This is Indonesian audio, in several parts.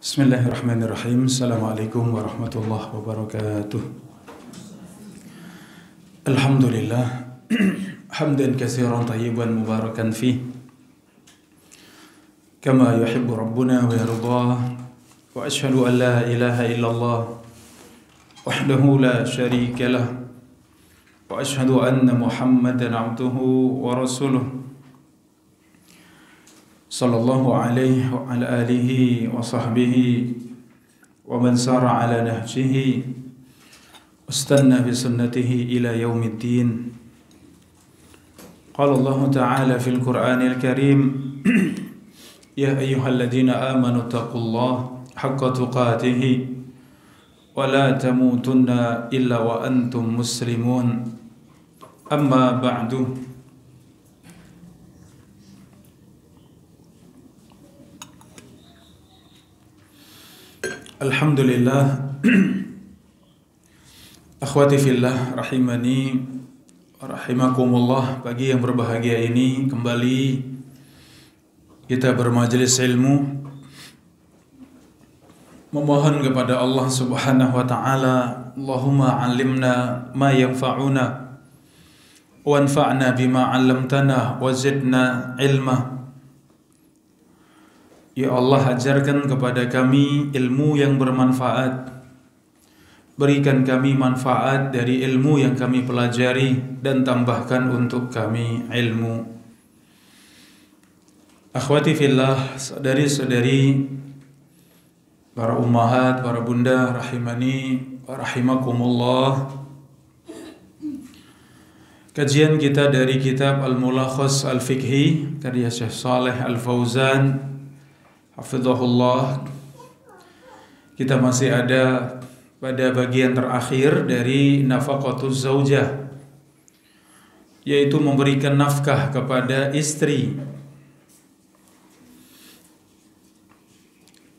Bismillahirrahmanirrahim. Assalamualaikum warahmatullahi wabarakatuh. Alhamdulillah hamdan katsiran tayyiban mubarakan fih kama yuhibbu rabbuna wa yardah. Wa ashhadu an la ilaha illallah wahdahu la syarika lah wa ashhadu anna Muhammadan abduhu wa rasuluh sallallahu alaihi wa ala alihi wa sahbihi wa man sara ala nahjihi wastanna bi sunnatihi ila yaumiddin. Qala Allah ta'ala fil Qur'anil Karim ya ayyuhalladzina amanu taqullaha haqqa tuqatih wa la tamutunna illa wa antum muslimun. Amma ba'du. Alhamdulillah, akhwati fillah rahimani wa rahimakumullah. Pagi yang berbahagia ini kembali kita bermajelis ilmu, memohon kepada Allah Subhanahu wa taala, Allahumma 'allimna ma yanfa'una wa anfa'na bima 'allamtana wa zidna ilma. Ya Allah, ajarkan kepada kami ilmu yang bermanfaat. Berikan kami manfaat dari ilmu yang kami pelajari dan tambahkan untuk kami ilmu. Akhwati fillah, saudari-saudari, para ummahat, para bunda rahimani wa rahimakumullah. Kajian kita dari kitab Al-Mulakhas Al-Fiqhi karya Syekh Shalih Al-Fauzan hafizahullah. Kita masih ada pada bagian terakhir dari nafaqatuz zaujah, yaitu memberikan nafkah kepada istri.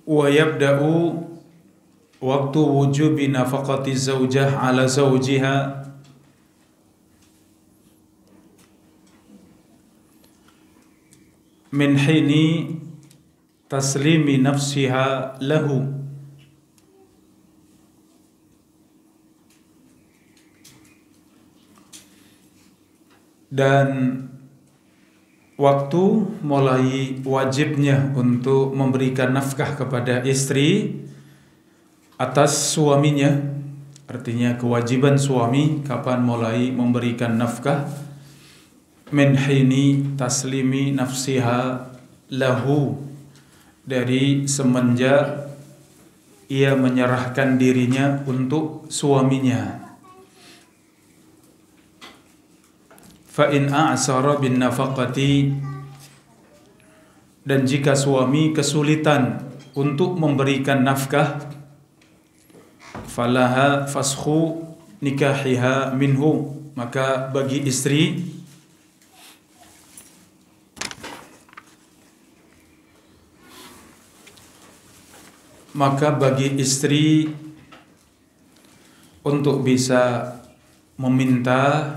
Wa yabda'u waktu wujubi nafaqatiz zaujah ala zawjiha min hini taslimi nafsiha lahu. Dan waktu mulai wajibnya untuk memberikan nafkah kepada istri atas suaminya, artinya kewajiban suami kapan mulai memberikan nafkah, min hini taslimi nafsiha lahu, dari semenjak ia menyerahkan dirinya untuk suaminya. Fa in a'sara bin nafaqati, dan jika suami kesulitan untuk memberikan nafkah, falaha faskhu nikahiha minhu, maka bagi istri untuk bisa meminta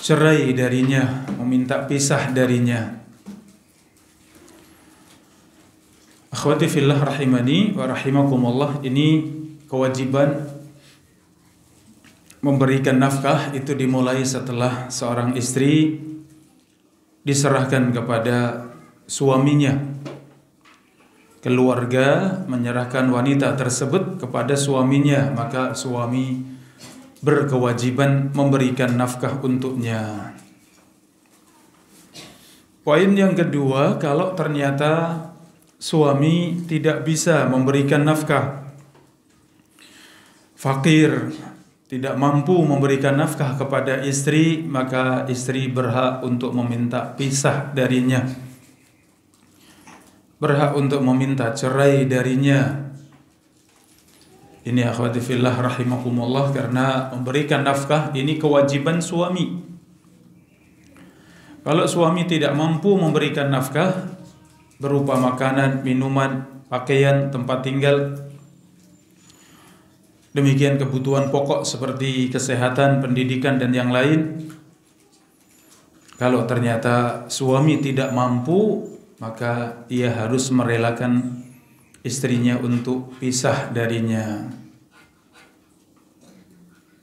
cerai darinya, meminta pisah darinya. Akhwati fillah rahimani wa rahimakumullah, ini kewajiban memberikan nafkah itu dimulai setelah seorang istri diserahkan kepada suaminya. Keluarga menyerahkan wanita tersebut kepada suaminya, maka suami berkewajiban memberikan nafkah untuknya. Poin yang kedua, kalau ternyata suami tidak bisa memberikan nafkah, fakir, tidak mampu memberikan nafkah kepada istri, maka istri berhak untuk meminta pisah darinya, berhak untuk meminta cerai darinya. Ini akhwati fillah rahimakumullah, karena memberikan nafkah ini kewajiban suami. Kalau suami tidak mampu memberikan nafkah berupa makanan, minuman, pakaian, tempat tinggal, demikian kebutuhan pokok seperti kesehatan, pendidikan dan yang lain, kalau ternyata suami tidak mampu, maka ia harus merelakan istrinya untuk pisah darinya.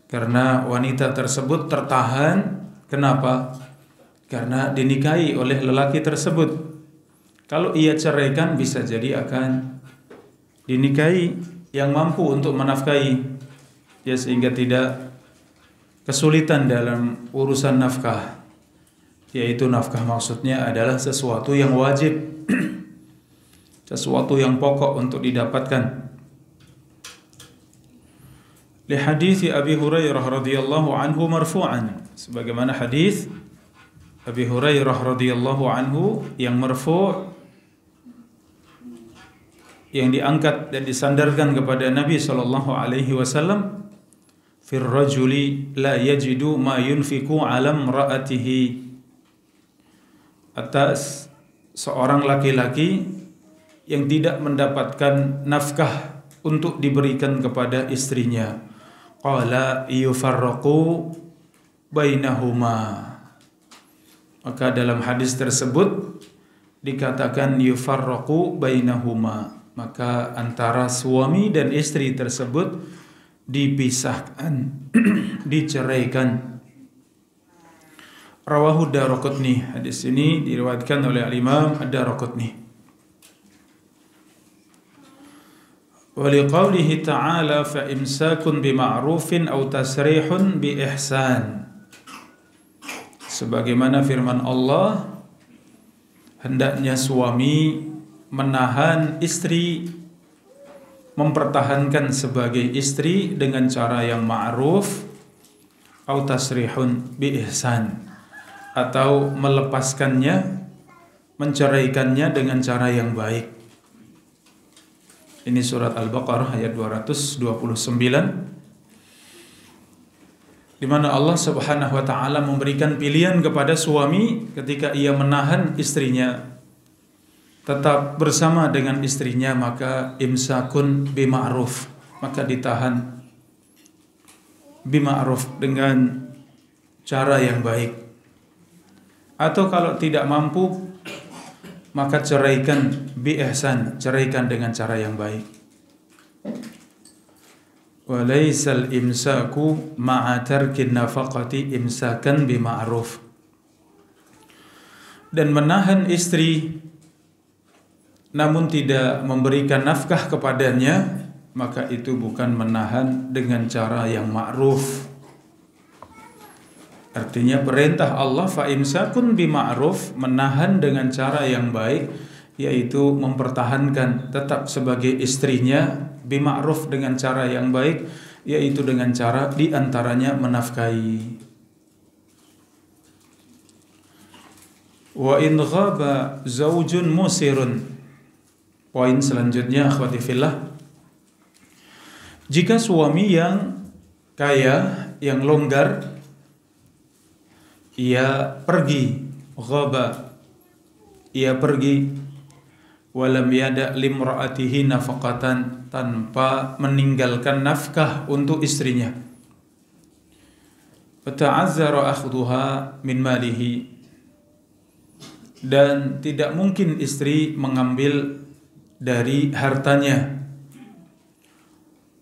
Karena wanita tersebut tertahan. Kenapa? Karena dinikahi oleh lelaki tersebut. Kalau ia ceraikan bisa jadi akan dinikahi yang mampu untuk menafkahi, ya, sehingga tidak kesulitan dalam urusan nafkah. Yaitu nafkah maksudnya adalah sesuatu yang wajib, sesuatu yang pokok untuk didapatkan. Li hadits Abi Hurairah radhiyallahu anhu marfu'an, sebagaimana hadis Abi Hurairah radhiyallahu anhu yang marfu', yang diangkat dan disandarkan kepada Nabi sallallahu alaihi wasallam, fir rajuli la yajidu ma yunfiqu ala imra'atihi, atas seorang laki-laki yang tidak mendapatkan nafkah untuk diberikan kepada istrinya. Qala yufarraqu bainahuma. Maka dalam hadis tersebut dikatakan yufarraqu bainahuma, maka antara suami dan istri tersebut dipisahkan, diceraikan. Rawahu Daraqutni. Hadis ini diriwayatkan oleh Imam Ad-Daraqutni. Wa liqaulihi ta'ala fa imsakun bima'rufin aw tasrihun bi ihsan. Sebagaimana firman Allah, hendaknya suami menahan istri, mempertahankan sebagai istri dengan cara yang ma'ruf, au tasrihun bi ihsan, atau melepaskannya, menceraikannya dengan cara yang baik. Ini surat Al-Baqarah ayat 229, di mana Allah Subhanahu wa taala memberikan pilihan kepada suami ketika ia menahan istrinya tetap bersama dengan istrinya, maka imsakun bima'ruf, maka ditahan bima'ruf dengan cara yang baik. Atau kalau tidak mampu, maka ceraikan bi ihsan, ceraikan dengan cara yang baik. Wa laysal imsaku ma'a tarkin nafaqati imsakan bima'ruf. Dan menahan istri namun tidak memberikan nafkah kepadanya, maka itu bukan menahan dengan cara yang ma'ruf. Artinya perintah Allah fa imsakun bima'ruf, menahan dengan cara yang baik, yaitu mempertahankan tetap sebagai istrinya, bima'ruf dengan cara yang baik, yaitu dengan cara diantaranya menafkahi. Wa in ghaba zaujun musirun. Poin selanjutnya, akhwati fillah, jika suami yang kaya, yang longgar, ia pergi, ghaba, ia pergi, walam yada limra'atihi nafaqatan, tanpa meninggalkan nafkah untuk istrinya, fata'azzara akhduha min malihi, dan tidak mungkin istri mengambil dari hartanya,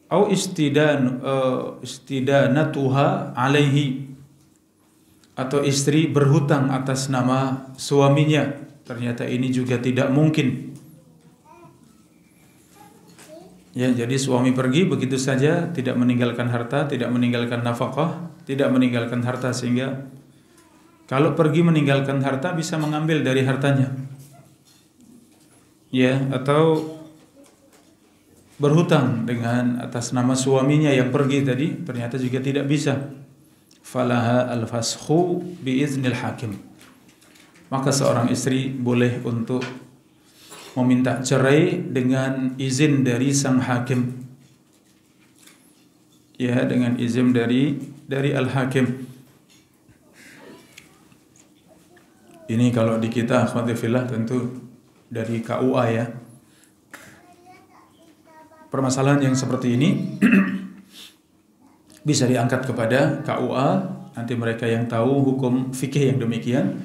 au istidanatuha alaihi, atau istri berhutang atas nama suaminya, ternyata ini juga tidak mungkin. Ya, jadi suami pergi begitu saja, tidak meninggalkan harta, tidak meninggalkan nafkah, tidak meninggalkan harta, sehingga kalau pergi meninggalkan harta bisa mengambil dari hartanya. Ya, atau berhutang dengan atas nama suaminya yang pergi tadi, ternyata juga tidak bisa. Falaha al-fashu biiznil hakim. Maka seorang istri boleh untuk meminta cerai dengan izin dari sang hakim. Ya, dengan izin dari al-hakim. Ini kalau di kita, akhwati fillah, tentu dari KUA ya. Permasalahan yang seperti ini bisa diangkat kepada KUA. Nanti mereka yang tahu hukum fikih yang demikian,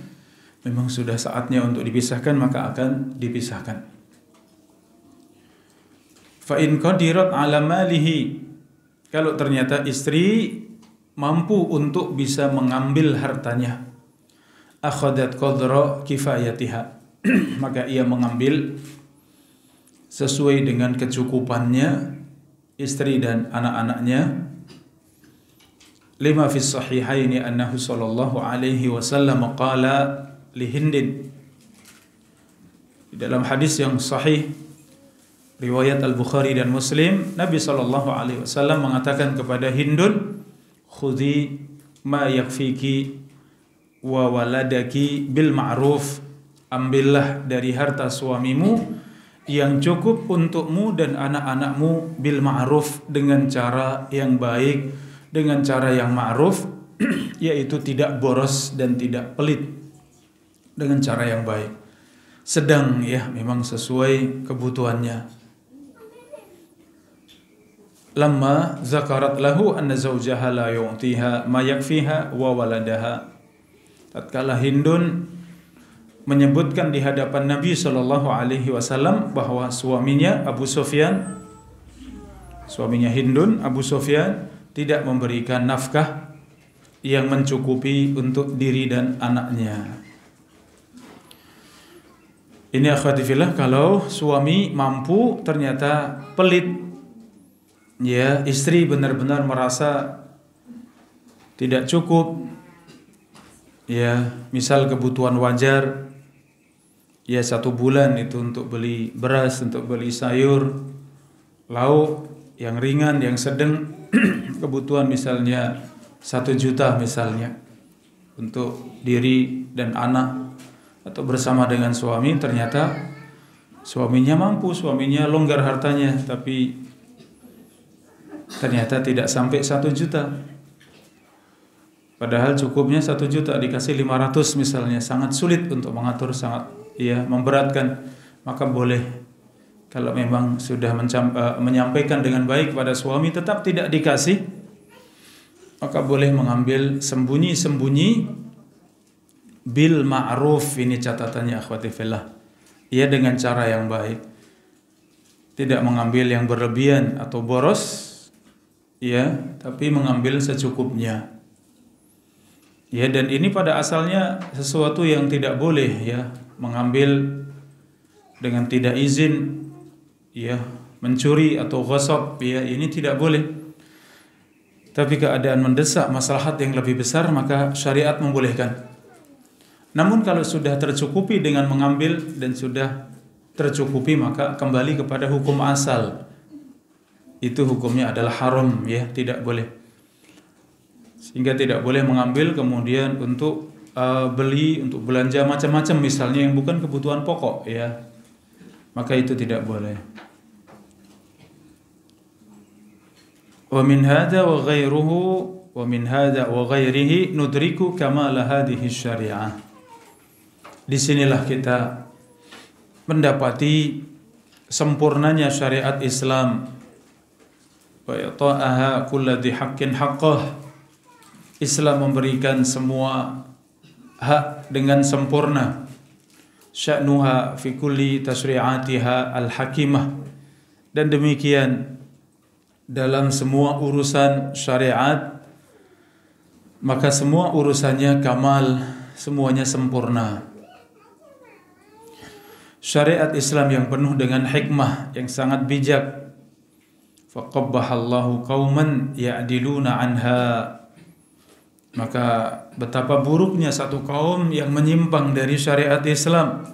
memang sudah saatnya untuk dipisahkan, maka akan dipisahkan. Fa in qadirat ala malihi, kalau ternyata istri mampu untuk bisa mengambil hartanya, akhadat qadra kifayatiha, maka ia mengambil sesuai dengan kecukupannya istri dan anak-anaknya. Lima fi sahihaini annahu sallallahu alaihi wasallam qala li Hindin, di dalam hadis yang sahih riwayat Al-Bukhari dan Muslim, Nabi sallallahu alaihi wasallam mengatakan kepada Hindun, khudhi ma yakfiki wa waladaki bil ma'ruf, ambillah dari harta suamimu yang cukup untukmu dan anak-anakmu bil ma'ruf, dengan cara yang baik, dengan cara yang ma'ruf, yaitu tidak boros dan tidak pelit, dengan cara yang baik, sedang ya, memang sesuai kebutuhannya. Lamma zakarat lahu anna zawjaha la yu'tiha ma yakfiha wa waladaha, tatkala Hindun menyebutkan di hadapan Nabi sallallahu alaihi wasallam bahwa suaminya Abu Sufyan, suaminya Hindun, Abu Sufyan, tidak memberikan nafkah yang mencukupi untuk diri dan anaknya. Ini akhwati fillah, kalau suami mampu ternyata pelit, ya, istri benar-benar merasa tidak cukup, ya, misal kebutuhan wajar, ya 1 bulan itu untuk beli beras, untuk beli sayur, lauk yang ringan, yang sedang, kebutuhan misalnya 1 juta misalnya untuk diri dan anak atau bersama dengan suami, ternyata suaminya mampu, suaminya longgar hartanya, tapi ternyata tidak sampai 1 juta. Padahal cukupnya 1 juta, dikasih 500 misalnya, sangat sulit untuk mengatur, sangat ya memberatkan. Maka boleh, kalau memang sudah menyampaikan dengan baik pada suami tetap tidak dikasih, maka boleh mengambil sembunyi-sembunyi bil ma'ruf. Ini catatannya akhwati fillah, ya, dengan cara yang baik, tidak mengambil yang berlebihan atau boros, ya, tapi mengambil secukupnya. Ya, dan ini pada asalnya sesuatu yang tidak boleh, ya, mengambil dengan tidak izin, ya, mencuri atau ghasab, ya, ini tidak boleh. Tapi keadaan mendesak, maslahat yang lebih besar, maka syariat membolehkan. Namun kalau sudah tercukupi dengan mengambil dan sudah tercukupi, maka kembali kepada hukum asal. Itu hukumnya adalah haram, ya, tidak boleh. Sehingga tidak boleh mengambil kemudian untuk beli, untuk belanja macam-macam misalnya yang bukan kebutuhan pokok, ya, maka itu tidak boleh. Wa min hadza wa ghairuhu wa min hadza wa ghairihi nudriku kamal hadhihi syariah. Disinilah kita mendapati sempurnanya syariat Islam. Wa yata'aha kulla dhi haqqin haqqah. Islam memberikan semua hak dengan sempurna. Sya'nuha fi kulli tashri'atiha al-hakimah. Dan demikian dalam semua urusan syariat, maka semua urusannya kamal, semuanya sempurna. Syariat Islam yang penuh dengan hikmah, yang sangat bijak. Faqabbahallahu qauman ya'diluna anha. Maka betapa buruknya satu kaum yang menyimpang dari syariat Islam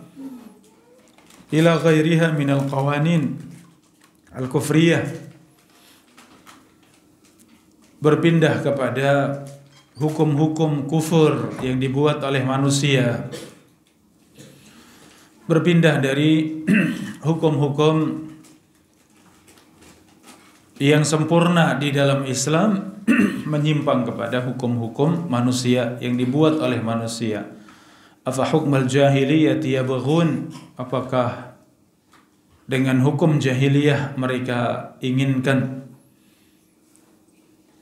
ila ghairiha minal qawanin al-kufriyah, berpindah kepada hukum-hukum kufur yang dibuat oleh manusia, berpindah dari hukum-hukum yang sempurna di dalam Islam menyimpang kepada hukum-hukum manusia yang dibuat oleh manusia. Afa hukmal jahiliyati yabghun, apakah dengan hukum jahiliyah mereka inginkan?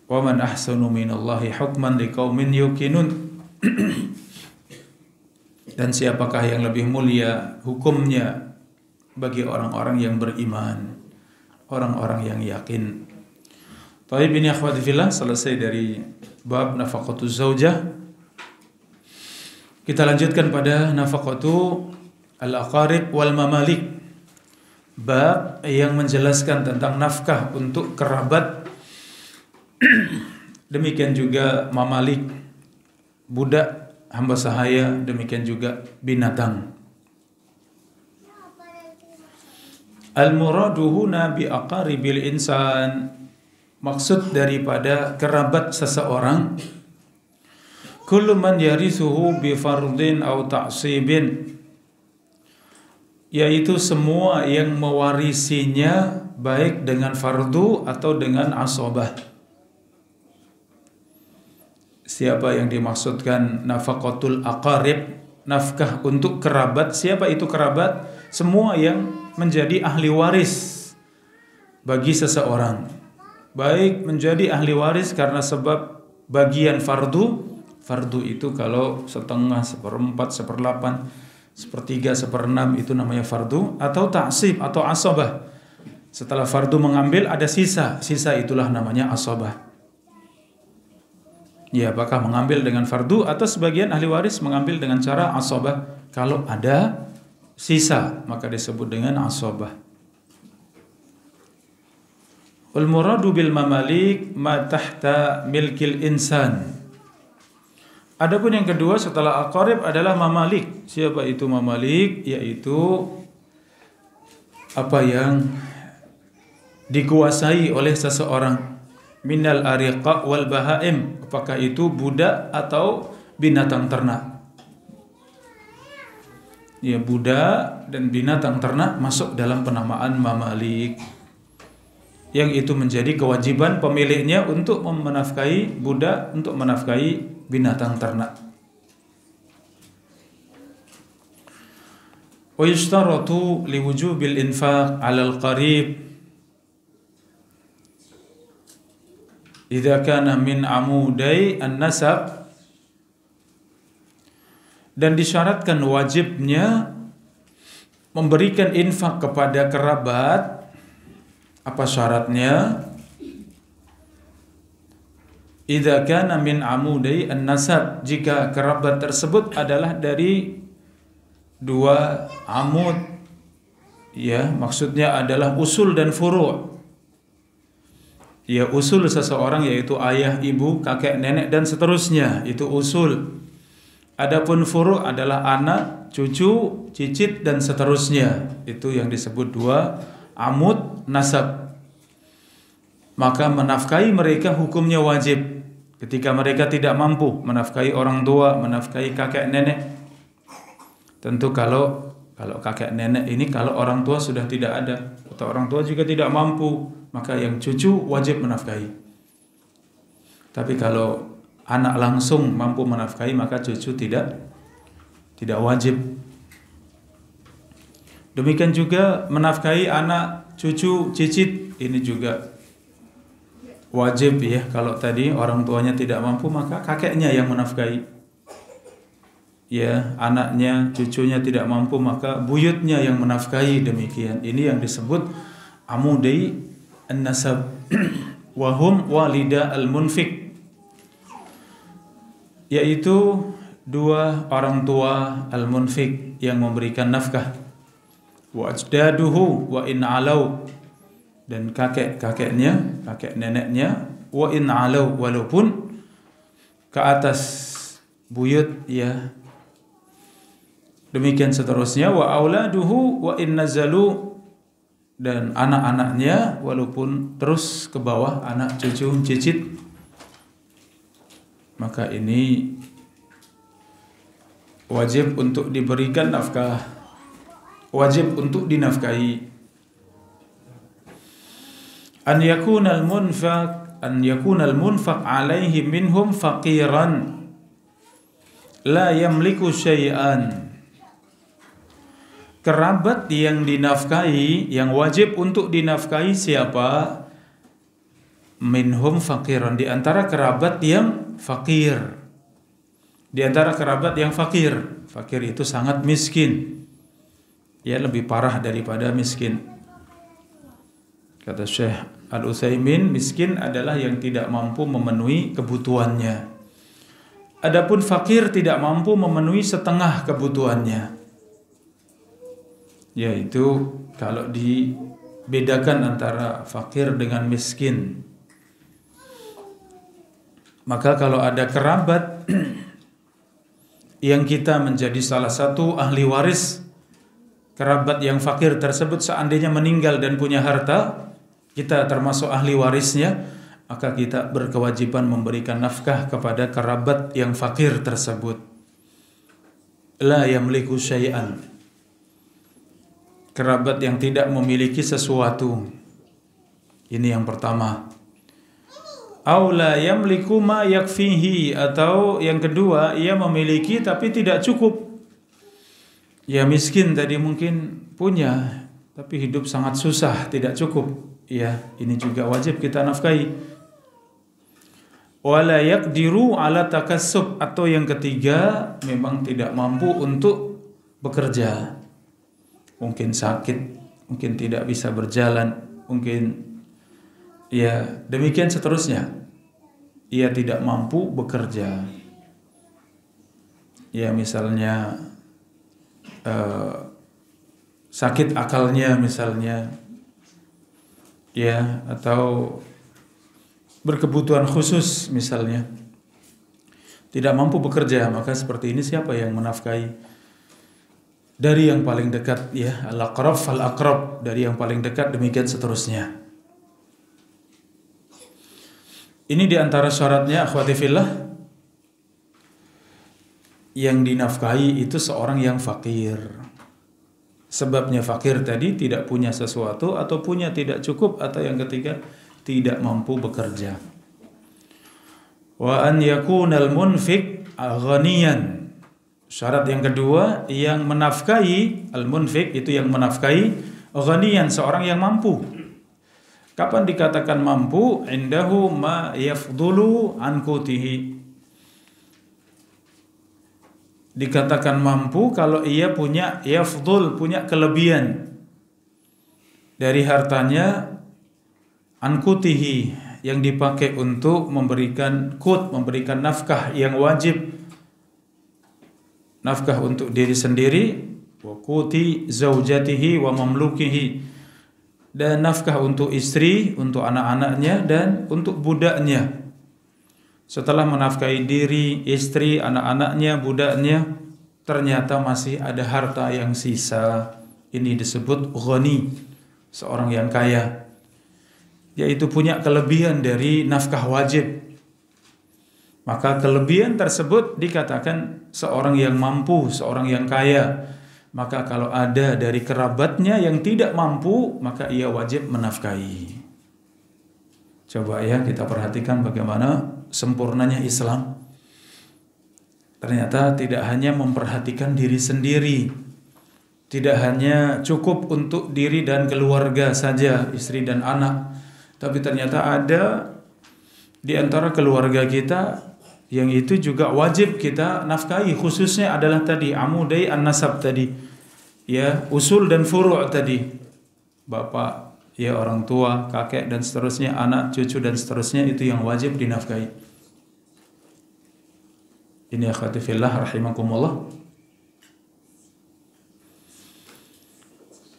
Wa man ahsanu minallahi hukman liqaumin yuqinun. Dan siapakah yang lebih mulia hukumnya bagi orang-orang yang beriman? orang-orang yang yakin. Taib ini akhwati fillah, selesai dari bab nafaqatu zaujah. Kita lanjutkan pada nafaqatu al-aqarib wal mamalik. Bab yang menjelaskan tentang nafkah untuk kerabat. Demikian juga mamalik, budak, hamba sahaya, demikian juga binatang. Al-muradu huna bi aqaribil insan, maksud daripada kerabat seseorang, kullu man yarithuhu bi fardin aw ta'sibin, yaitu semua yang mewarisinya baik dengan fardu atau dengan asabah. Siapa yang dimaksudkan nafaqatul aqarib, nafkah untuk kerabat? Siapa itu kerabat? Semua yang menjadi ahli waris bagi seseorang, baik menjadi ahli waris karena sebab bagian fardu. Fardu itu kalau setengah, seperempat, seperdelapan, sepertiga, seperenam, itu namanya fardu. Atau ta'sib atau asabah, setelah fardu mengambil ada sisa, sisa itulah namanya asabah. Ya, apakah mengambil dengan fardu atau sebagian ahli waris mengambil dengan cara asabah? Kalau ada sisa maka disebut dengan asabah. Wal muradu bil mamalik ma tahta milkil insan. Adapun yang kedua setelah aqarib adalah mamalik. Siapa itu mamalik? Yaitu apa yang dikuasai oleh seseorang. Minal ariqa wal bahaim, apakah itu budak atau binatang ternak. Ya, budak dan binatang ternak masuk dalam penamaan mamalik, yang itu menjadi kewajiban pemiliknya untuk menafkahi budak, untuk menafkahi binatang ternak. Wa yushtaratu liwujubil infaq 'alal qarib idza kana min amudai an-nasab, dan disyaratkan wajibnya memberikan infak kepada kerabat. Apa syaratnya? Idza kana min amudai an-nasab, jika kerabat tersebut adalah dari dua amud, ya, maksudnya adalah usul dan furu'. Ya, usul seseorang yaitu ayah, ibu, kakek, nenek dan seterusnya, itu usul. Adapun furu' adalah anak, cucu, cicit dan seterusnya, itu yang disebut dua amud nasab. Maka menafkahi mereka hukumnya wajib ketika mereka tidak mampu menafkahi orang tua, menafkahi kakek nenek. Tentu kalau kakek nenek ini, kalau orang tua sudah tidak ada atau orang tua juga tidak mampu, maka yang cucu wajib menafkahi. Tapi kalau anak langsung mampu menafkahi, maka cucu tidak wajib. Demikian juga menafkahi anak, cucu, cicit, ini juga wajib ya. Kalau tadi orang tuanya tidak mampu, maka kakeknya yang menafkahi. Ya, anaknya, cucunya tidak mampu, maka buyutnya yang menafkahi. Demikian. Ini yang disebut amudai an-nasab. Wahum walida al-munfik, yaitu dua orang tua al-munfik yang memberikan nafkah. Wa ajdaduhu wa in alau, dan kakek-kakeknya, kakek neneknya, wa in alau, walaupun ke atas buyut ya. Demikian seterusnya, wa auladuhu wa in nazalu, dan anak-anaknya walaupun terus ke bawah, anak, cucu, cicit. Maka ini wajib untuk diberikan nafkah, wajib untuk dinafkahi. An yakunal munfaq alaihi minhum faqiran la yamliku syai'an. Kerabat yang dinafkahi, yang wajib untuk dinafkahi siapa? Minhum faqiran, di antara kerabat yang fakir. Di antara kerabat yang fakir. Fakir itu sangat miskin. Ya, lebih parah daripada miskin. Kata Syekh Al-Utsaimin, miskin adalah yang tidak mampu memenuhi kebutuhannya. Adapun fakir tidak mampu memenuhi setengah kebutuhannya. Yaitu kalau dibedakan antara fakir dengan miskin. Maka kalau ada kerabat yang kita menjadi salah satu ahli waris, kerabat yang fakir tersebut seandainya meninggal dan punya harta, kita termasuk ahli warisnya, maka kita berkewajiban memberikan nafkah kepada kerabat yang fakir tersebut. La yamliku syai'an, kerabat yang tidak memiliki sesuatu. Ini yang pertama. Aw la yamliku ma yakfihi, atau yang kedua, ia memiliki tapi tidak cukup. Ya miskin tadi mungkin punya, tapi hidup sangat susah, tidak cukup. Ya, ini juga wajib kita nafkahi. Wala yaqdiru ala takassub, atau yang ketiga memang tidak mampu untuk bekerja. Mungkin sakit, mungkin tidak bisa berjalan, mungkin ya demikian seterusnya. Ia tidak mampu bekerja. Ya misalnya sakit akalnya misalnya, ya, atau berkebutuhan khusus misalnya, tidak mampu bekerja, maka seperti ini siapa yang menafkahi? Dari yang paling dekat, ya, al-aqrab fal-aqrab, dari yang paling dekat, demikian seterusnya. Ini diantara syaratnya, akhwati fillah, yang dinafkahi itu seorang yang fakir. Sebabnya fakir tadi tidak punya sesuatu, atau punya tidak cukup, atau yang ketiga tidak mampu bekerja. Wa an yakunal munfiq ghaniyan. Syarat yang kedua, yang menafkahi, al-munfiq itu yang menafkahi, ghaniyan, seorang yang mampu. Kapan dikatakan mampu? Indahu ma yafdulu an qutihi. Dikatakan mampu kalau ia punya yafdul, punya kelebihan dari hartanya, ankutihi, yang dipakai untuk memberikan qut, memberikan nafkah yang wajib, nafkah untuk diri sendiri, wa quti zaujatihi wa mamlukihi, dan nafkah untuk istri, untuk anak-anaknya, dan untuk budaknya. Setelah menafkahi diri, istri, anak-anaknya, budaknya, ternyata masih ada harta yang sisa. Ini disebut ghani, seorang yang kaya, yaitu punya kelebihan dari nafkah wajib. Maka kelebihan tersebut dikatakan seorang yang mampu, seorang yang kaya. Maka kalau ada dari kerabatnya yang tidak mampu, maka ia wajib menafkahi. Coba ya kita perhatikan bagaimana sempurnanya Islam. Ternyata tidak hanya memperhatikan diri sendiri, tidak hanya cukup untuk diri dan keluarga saja, istri dan anak, tapi ternyata ada di antara keluarga kita yang itu juga wajib kita nafkahi, khususnya adalah tadi amudai an-nasab tadi, ya, usul dan furu' tadi, bapak, ya, orang tua, kakek dan seterusnya, anak, cucu dan seterusnya, itu yang wajib dinafkahi. Ini akhwati fillah rahimakumullah.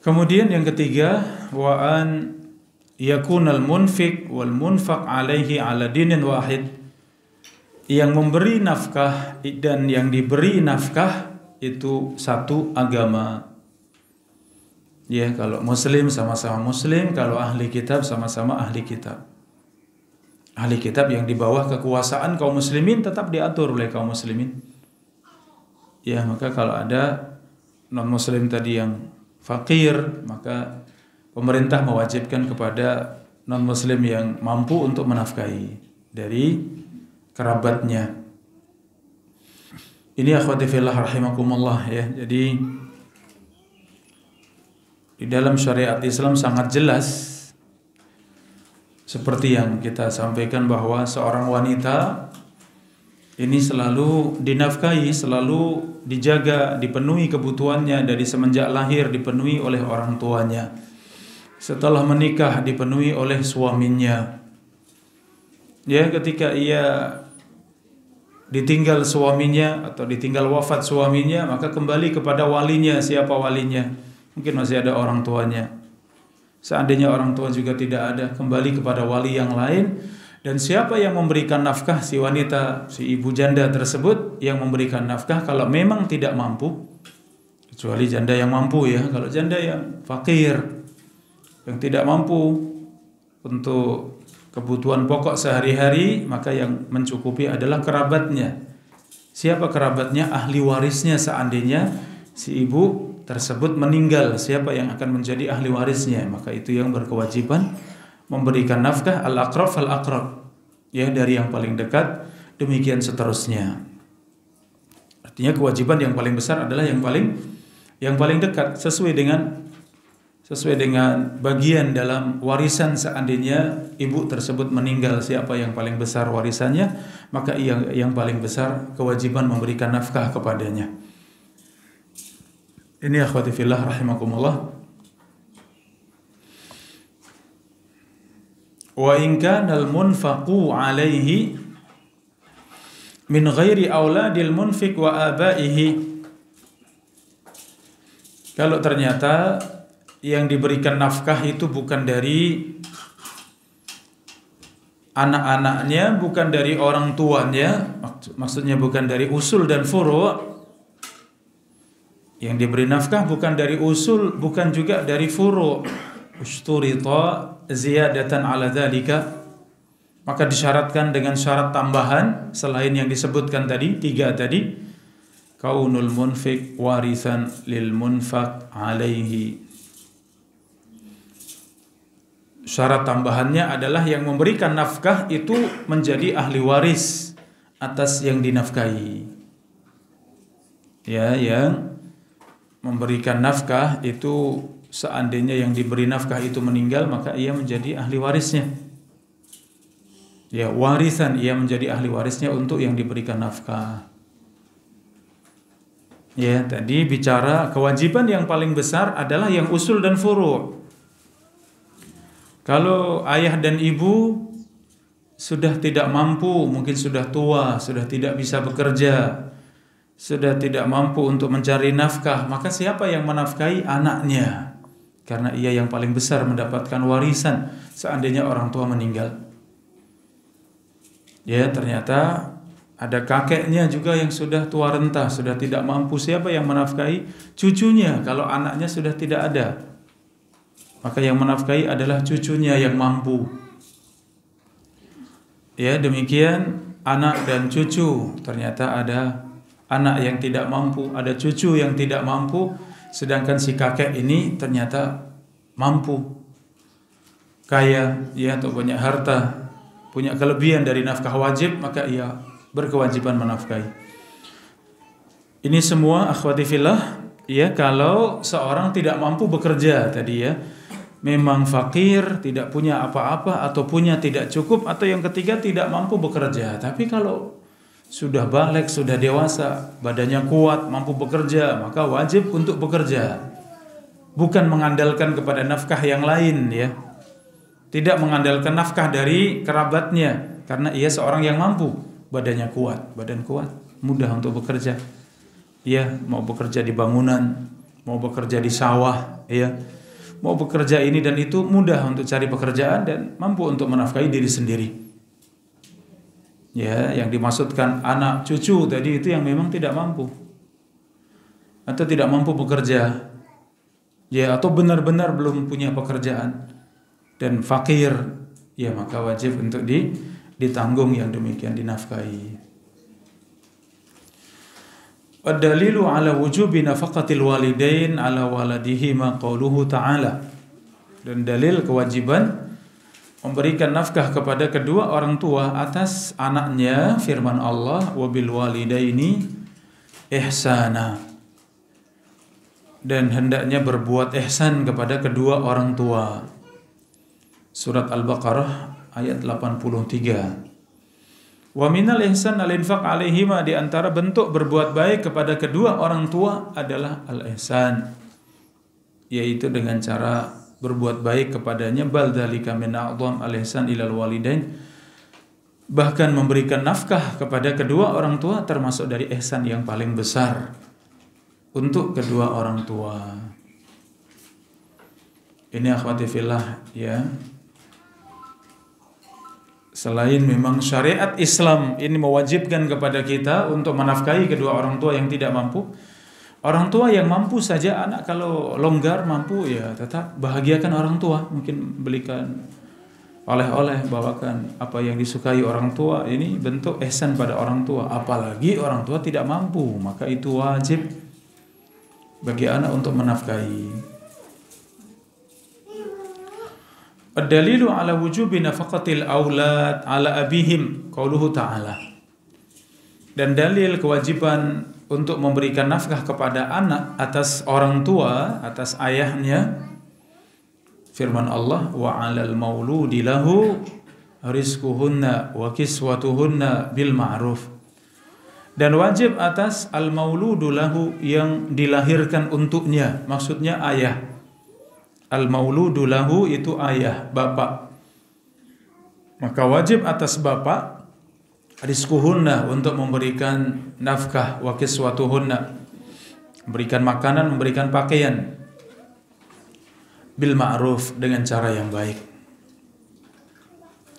Kemudian yang ketiga, wa an yakunal munfiq wal munfaq alaihi ala dinin wahid. Yang memberi nafkah dan yang diberi nafkah itu satu agama. Ya, kalau muslim sama-sama muslim, kalau ahli kitab sama-sama ahli kitab. Ahli kitab yang di bawah kekuasaan kaum muslimin tetap diatur oleh kaum muslimin. Ya, maka kalau ada non-muslim tadi yang fakir, maka pemerintah mewajibkan kepada non-muslim yang mampu untuk menafkahi dari kerabatnya. Ini akhwati fillah rahimakumullah, ya. Jadi di dalam syariat Islam sangat jelas, seperti yang kita sampaikan, bahwa seorang wanita ini selalu dinafkahi, selalu dijaga, dipenuhi kebutuhannya dari semenjak lahir, dipenuhi oleh orang tuanya. setelah menikah dipenuhi oleh suaminya. Ya, ketika ia ditinggal suaminya atau ditinggal wafat suaminya, maka kembali kepada walinya. Siapa walinya? Mungkin masih ada orang tuanya. Seandainya orang tua juga tidak ada, kembali kepada wali yang lain. Dan siapa yang memberikan nafkah? Si wanita, si ibu janda tersebut yang memberikan nafkah kalau memang tidak mampu. Kecuali janda yang mampu ya. Kalau janda yang fakir, yang tidak mampu untuk kebutuhan pokok sehari-hari, maka yang mencukupi adalah kerabatnya. Siapa kerabatnya? Ahli warisnya seandainya si ibu tersebut meninggal. Siapa yang akan menjadi ahli warisnya? Maka itu yang berkewajiban memberikan nafkah. Al-aqrab fal-aqrab, ya, dari yang paling dekat demikian seterusnya. Artinya kewajiban yang paling besar adalah yang paling dekat, sesuai dengan bagian dalam warisan. Seandainya ibu tersebut meninggal, siapa yang paling besar warisannya, maka yang paling besar kewajiban memberikan nafkah kepadanya. Ini akhwati fillah rahimakumullah. Wa in kana al-munfaqu alaihi min ghairi auladil munfiq wa abaihi. Kalau ternyata yang diberikan nafkah itu bukan dari anak-anaknya, bukan dari orang tuanya, maksudnya bukan dari usul dan furu'. Yang diberi nafkah bukan dari usul, bukan juga dari furu'. Usturita ziyadatan ala dzalika, maka disyaratkan dengan syarat tambahan selain yang disebutkan tadi, 3 tadi. Kaunul munfiq warisan lil munfaq alaihi. Syarat tambahannya adalah yang memberikan nafkah itu menjadi ahli waris atas yang dinafkahi. Ya, yang memberikan nafkah itu seandainya yang diberi nafkah itu meninggal, maka ia menjadi ahli warisnya. Ya, warisan, ia menjadi ahli warisnya untuk yang diberikan nafkah. Ya, tadi bicara kewajiban yang paling besar adalah yang usul dan furu'. Kalau ayah dan ibu sudah tidak mampu, mungkin sudah tua, sudah tidak bisa bekerja, sudah tidak mampu untuk mencari nafkah, maka siapa yang menafkahi? Anaknya. Karena ia yang paling besar mendapatkan warisan seandainya orang tua meninggal. Ya, ternyata ada kakeknya juga yang sudah tua renta, sudah tidak mampu. Siapa yang menafkahi? Cucunya. Kalau anaknya sudah tidak ada, maka yang menafkahi adalah cucunya yang mampu. Ya, demikian anak dan cucu. Ternyata ada anak yang tidak mampu, ada cucu yang tidak mampu, sedangkan si kakek ini ternyata mampu, kaya, ya, atau punya harta, punya kelebihan dari nafkah wajib, maka ia berkewajiban menafkahi. Ini semua akhwati fillah, ya, kalau seorang tidak mampu bekerja tadi, ya, memang fakir, tidak punya apa-apa, atau punya tidak cukup, atau yang ketiga tidak mampu bekerja. Tapi kalau sudah balik, sudah dewasa, badannya kuat, mampu bekerja, maka wajib untuk bekerja. Bukan mengandalkan kepada nafkah yang lain, ya. Tidak mengandalkan nafkah dari kerabatnya, karena ia seorang yang mampu, badannya kuat, badan kuat, mudah untuk bekerja. Ya, mau bekerja di bangunan, mau bekerja di sawah, ya, mau bekerja ini dan itu, mudah untuk cari pekerjaan dan mampu untuk menafkahi diri sendiri. Ya, yang dimaksudkan anak cucu tadi itu yang memang tidak mampu atau tidak mampu bekerja, ya, atau benar-benar belum punya pekerjaan dan fakir, ya, maka wajib untuk ditanggung yang demikian, dinafkahi. Ad-dalilu ala wujubi nafaqatil walidain ala waladihi ma qauluhu ta'ala. Dan dalil kewajiban memberikan nafkah kepada kedua orang tua atas anaknya, firman Allah, wabil walidaini ihsana, dan hendaknya berbuat ihsan kepada kedua orang tua. Surat Al-Baqarah ayat 83. Wa minal ihsan al-infaq alaihima, di antara bentuk berbuat baik kepada kedua orang tua adalah al-ihsan, yaitu dengan cara berbuat baik kepadanya, bal dzalika min a'dham al-ihsan ilal walidain, bahkan memberikan nafkah kepada kedua orang tua termasuk dari ihsan yang paling besar untuk kedua orang tua. Ini akhwati fillah ya. Selain memang syariat Islam ini mewajibkan kepada kita untuk menafkahi kedua orang tua yang tidak mampu, orang tua yang mampu saja, anak kalau longgar mampu ya tetap bahagiakan orang tua, mungkin belikan oleh-oleh, bawakan apa yang disukai orang tua. Ini bentuk ihsan pada orang tua. Apalagi orang tua tidak mampu, maka itu wajib bagi anak untuk menafkahi. Ad-dalilu ala wujubi nafaqatil aulad ala abihim qauluhu ta'ala. Dan dalil kewajiban untuk memberikan nafkah kepada anak atas orang tua, atas ayahnya, firman Allah, wa 'alal mauludi lahu rizquhunna wa kiswatuhunna bil ma'ruf. Dan wajib atas al-mauludu lahu, yang dilahirkan untuknya, maksudnya ayah. Al-mauludu lahu itu ayah, bapak. Maka wajib atas bapak rizquhunna, untuk memberikan nafkah, wa kiswatuhunna, memberikan makanan, memberikan pakaian, bil ma'ruf, dengan cara yang baik.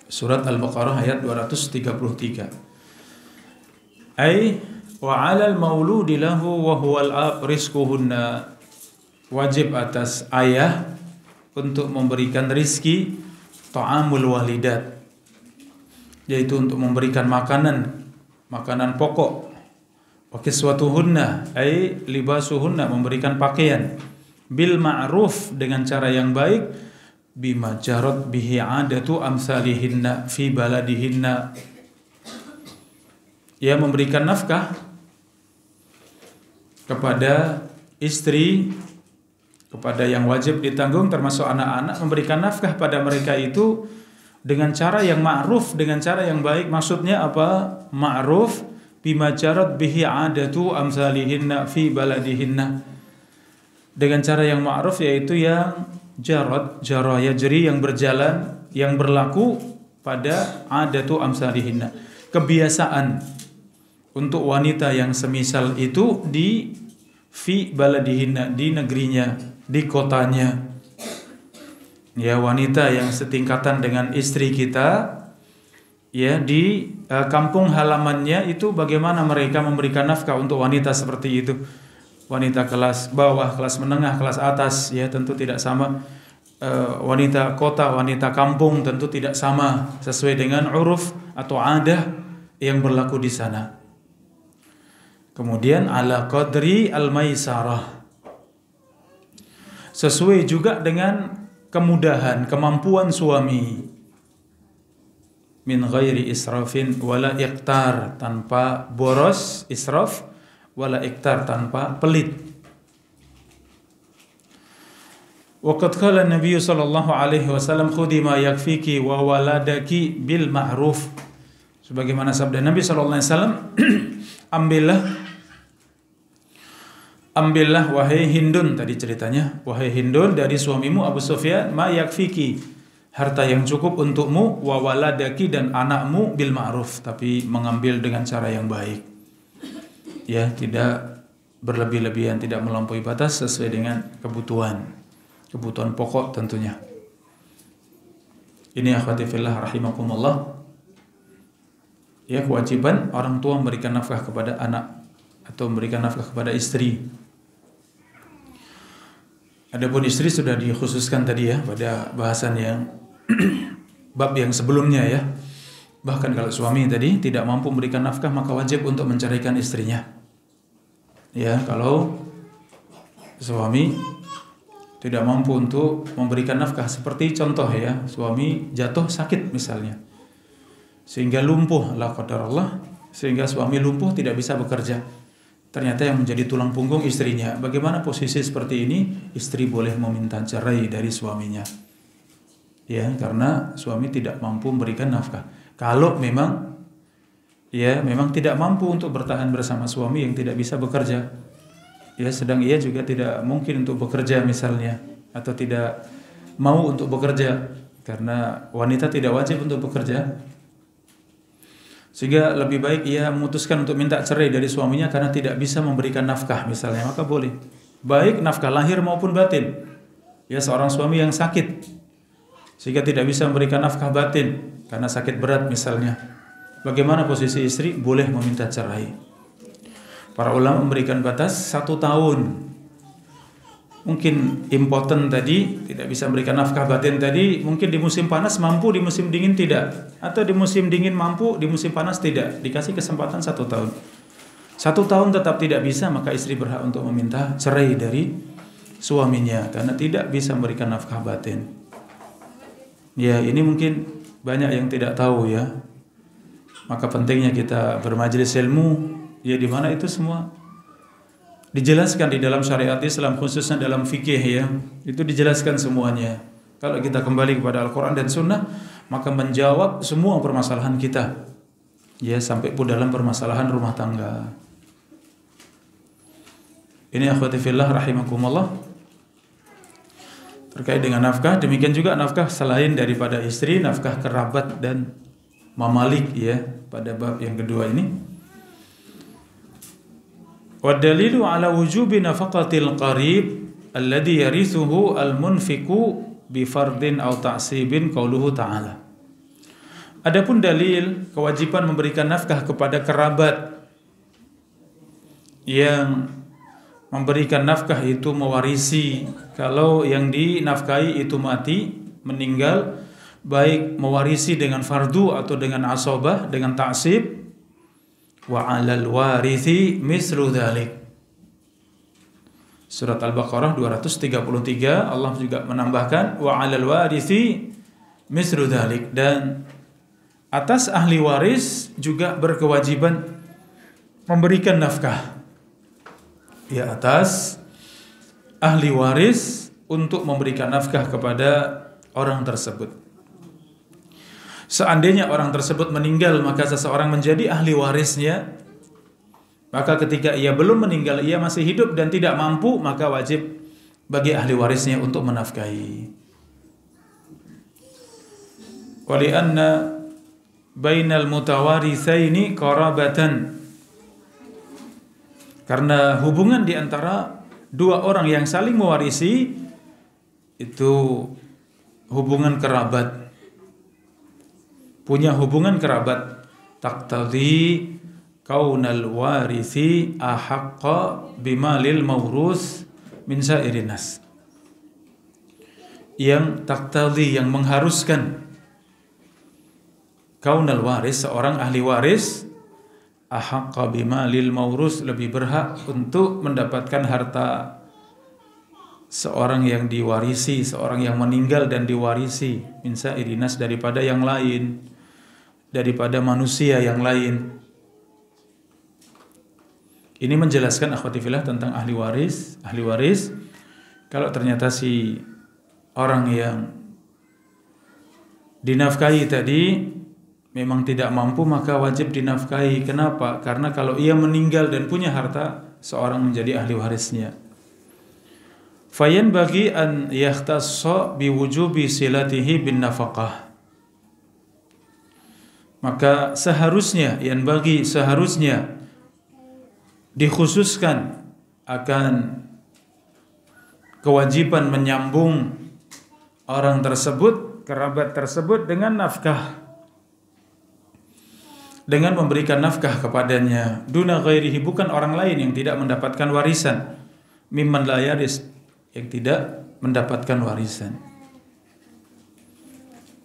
Surat Al-Baqarah ayat 233. Ai wa 'alal mauludi lahu wa huwal ab rizquhunna, wajib atas ayah untuk memberikan rizki, ta'amul walidat, yaitu untuk memberikan makanan pokok, wa kiswatuhunna ay libasuhunna, memberikan pakaian, bil ma'ruf, dengan cara yang baik, bima jarat bihi 'adatu amsalihinna fi baladihinna, ia memberikan nafkah kepada istri, kepada yang wajib ditanggung termasuk anak-anak, memberikan nafkah pada mereka itu dengan cara yang ma'ruf, dengan cara yang baik. Maksudnya apa? Ma'ruf bima jarat bihi 'adatu amsalihinna fi baladihinna, dengan cara yang ma'ruf, yaitu yang jara yajri, yang berjalan, yang berlaku pada 'adatu amsalihinna, kebiasaan untuk wanita yang semisal itu di fi baladihinna, di negerinya, di kotanya. Ya, wanita yang setingkatan dengan istri kita, ya, di kampung halamannya itu, bagaimana mereka memberikan nafkah untuk wanita seperti itu. Wanita kelas bawah, kelas menengah, kelas atas, ya tentu tidak sama. Wanita kota, wanita kampung tentu tidak sama, sesuai dengan uruf atau adah yang berlaku di sana. Kemudian ala qadri al-maisarah, sesuai juga dengan kemudahan, kemampuan suami, min ghairi israfin wala iqtar, tanpa boros, israf, wala iqtar, tanpa pelit. Wa qad qala an-nabiy sallallahu alaihi wasallam khudhi ma yakfiki wa waladaki bil ma'ruf, sebagaimana sabda Nabi sallallahu alaihi wasallam, ambillah wahai Hindun, tadi ceritanya, wahai Hindun, dari suamimu Abu Sufyan, ma yakfiki, harta yang cukup untukmu, wa waladaki, dan anakmu, bil ma'ruf, tapi mengambil dengan cara yang baik. Ya, tidak berlebih-lebihan, tidak melampaui batas, sesuai dengan kebutuhan pokok tentunya. Ini akhwati fillah rahimakumullah. Ya, kewajiban orang tua memberikan nafkah kepada anak atau memberikan nafkah kepada istri. Adapun istri sudah dikhususkan tadi ya pada bahasan yang bab yang sebelumnya ya. Bahkan kalau suami tadi tidak mampu memberikan nafkah, maka wajib untuk menceraikan istrinya. Ya, kalau suami tidak mampu untuk memberikan nafkah, seperti contoh ya, suami jatuh sakit misalnya, sehingga lumpuh, la qadarullah, sehingga suami lumpuh tidak bisa bekerja. Ternyata yang menjadi tulang punggung istrinya. Bagaimana posisi seperti ini? Istri boleh meminta cerai dari suaminya. Ya, karena suami tidak mampu memberikan nafkah. Kalau memang tidak mampu untuk bertahan bersama suami yang tidak bisa bekerja. Ya, sedang ia juga tidak mungkin untuk bekerja misalnya, atau tidak mau untuk bekerja, karena wanita tidak wajib untuk bekerja. Sehingga lebih baik ia memutuskan untuk minta cerai dari suaminya karena tidak bisa memberikan nafkah misalnya, maka boleh. Baik nafkah lahir maupun batin. Ya, seorang suami yang sakit sehingga tidak bisa memberikan nafkah batin karena sakit berat misalnya. Bagaimana posisi istri? Boleh meminta cerai. Para ulama memberikan batas 1 tahun. Mungkin impoten tadi tidak bisa memberikan nafkah batin tadi, mungkin di musim panas mampu, di musim dingin tidak, atau di musim dingin mampu, di musim panas tidak. Dikasih kesempatan 1 tahun. 1 tahun tetap tidak bisa, maka istri berhak untuk meminta cerai dari suaminya karena tidak bisa memberikan nafkah batin. Ya, ini mungkin banyak yang tidak tahu ya. Maka pentingnya kita bermajelis ilmu, ya di mana itu semua dijelaskan di dalam syariat Islam, khususnya dalam fikih ya. Itu dijelaskan semuanya. Kalau kita kembali kepada Al-Quran dan Sunnah, maka menjawab semua permasalahan kita. Ya, sampai pun dalam permasalahan rumah tangga. Ini akhwati fillah rahimakumullah. Terkait dengan nafkah, demikian juga nafkah selain daripada istri, nafkah kerabat dan mamalik ya, pada bab yang kedua ini. Wa dalilu ala wujubi nafaqatil qarib alladhi yarithuhu al-munfiqu bi fardin aw ta'sibin qauluhu ta'ala. Adapun dalil kewajiban memberikan nafkah kepada kerabat yang memberikan nafkah itu mewarisi, kalau yang dinafkahi itu mati, meninggal, baik mewarisi dengan fardu atau dengan asobah, dengan ta'sib. Wa 'alal warithi mislu dzalik. Surat Al-Baqarah 233 Allah juga menambahkan wa 'alal warithi mislu dzalik, dan atas ahli waris juga berkewajiban memberikan nafkah. Ya, atas ahli waris untuk memberikan nafkah kepada orang tersebut. Seandainya orang tersebut meninggal, maka seseorang menjadi ahli warisnya. Maka ketika ia belum meninggal, ia masih hidup dan tidak mampu, maka wajib bagi ahli warisnya untuk menafkahi. Wali anna bainal mutawaritsaini qarabatan. Karena hubungan di antara dua orang yang saling mewarisi itu hubungan kerabat. Punya hubungan kerabat, taqtadhi kaunal warithi ahaqqa bimalil mawrus min sairin nas. Yang taqtadhi, yang mengharuskan kaunal waris, seorang ahli waris, ahaqqa bimalil mawrus, lebih berhak untuk mendapatkan harta seorang yang diwarisi, seorang yang meninggal dan diwarisi, min sairin nas, daripada yang lain, daripada manusia yang lain. Ini menjelaskan akhwati fillah tentang ahli waris. Ahli waris, kalau ternyata si orang yang dinafkahi tadi memang tidak mampu, maka wajib dinafkahi. Kenapa? Karena kalau ia meninggal dan punya harta, seorang menjadi ahli warisnya. Fayan bagi an yakhtassa biwujubi silatihi bin nafaqah. Maka seharusnya dikhususkan akan kewajiban menyambung orang tersebut, kerabat tersebut, dengan nafkah, dengan memberikan nafkah kepadanya, duna ghairihi, bukan orang lain yang tidak mendapatkan warisan, mimman la yaris, yang tidak mendapatkan warisan.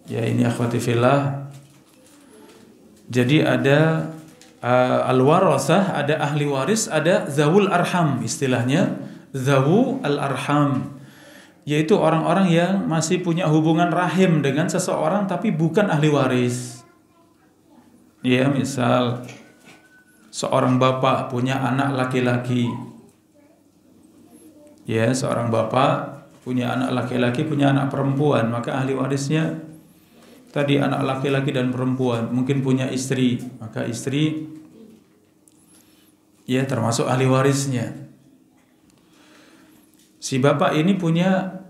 Ya, ini akhwati fillah. Jadi ada al-warasah, ada ahli waris, ada zawul arham, istilahnya zawu al-arham, yaitu orang-orang yang masih punya hubungan rahim dengan seseorang tapi bukan ahli waris. Ya, misal seorang bapak punya anak laki-laki. Ya, seorang bapak punya anak laki-laki, punya anak perempuan, maka ahli warisnya tadi anak laki-laki dan perempuan. Mungkin punya istri, maka istri ya termasuk ahli warisnya. Si bapak ini punya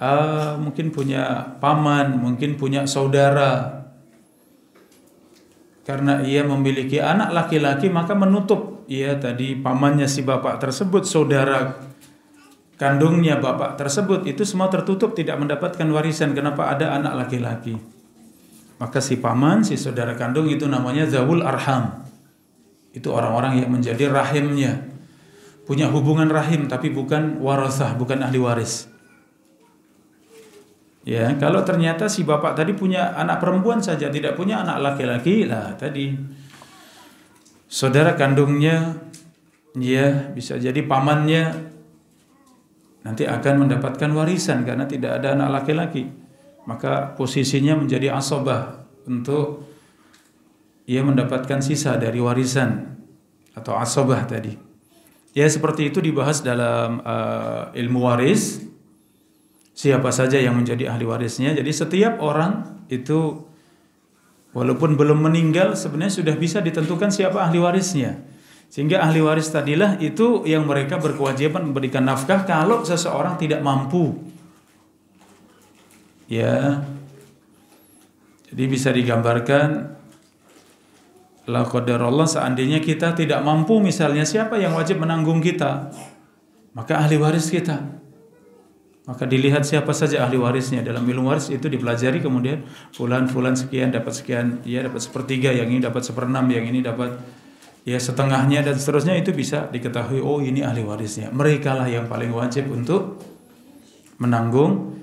mungkin punya paman, mungkin punya saudara. Karena ia memiliki anak laki-laki, maka menutup tadi pamannya si bapak tersebut, saudara kandungnya bapak tersebut, itu semua tertutup, tidak mendapatkan warisan. Kenapa? Ada anak laki-laki. Maka si paman, si saudara kandung itu namanya zawul arham. Itu orang-orang yang menjadi rahimnya, punya hubungan rahim tapi bukan warasah, bukan ahli waris. Ya, kalau ternyata si bapak tadi punya anak perempuan saja, tidak punya anak laki-laki, lah tadi saudara kandungnya, bisa jadi pamannya nanti akan mendapatkan warisan karena tidak ada anak laki-laki. Maka posisinya menjadi asabah untuk ia mendapatkan sisa dari warisan atau asabah tadi. Ya, seperti itu dibahas dalam ilmu waris. Siapa saja yang menjadi ahli warisnya. Jadi setiap orang itu walaupun belum meninggal sebenarnya sudah bisa ditentukan siapa ahli warisnya. Sehingga ahli waris tadilah itu yang mereka berkewajiban memberikan nafkah kalau seseorang tidak mampu. Ya. Jadi bisa digambarkan, la qadarullah, seandainya kita tidak mampu, misalnya siapa yang wajib menanggung kita? Maka ahli waris kita. Maka dilihat siapa saja ahli warisnya. Dalam ilmu waris itu dipelajari, kemudian fulan sekian dapat sekian, dapat sepertiga, yang ini dapat seperenam, yang ini dapat setengahnya, dan seterusnya. Itu bisa diketahui, oh ini ahli warisnya. Mereka lah yang paling wajib untuk menanggung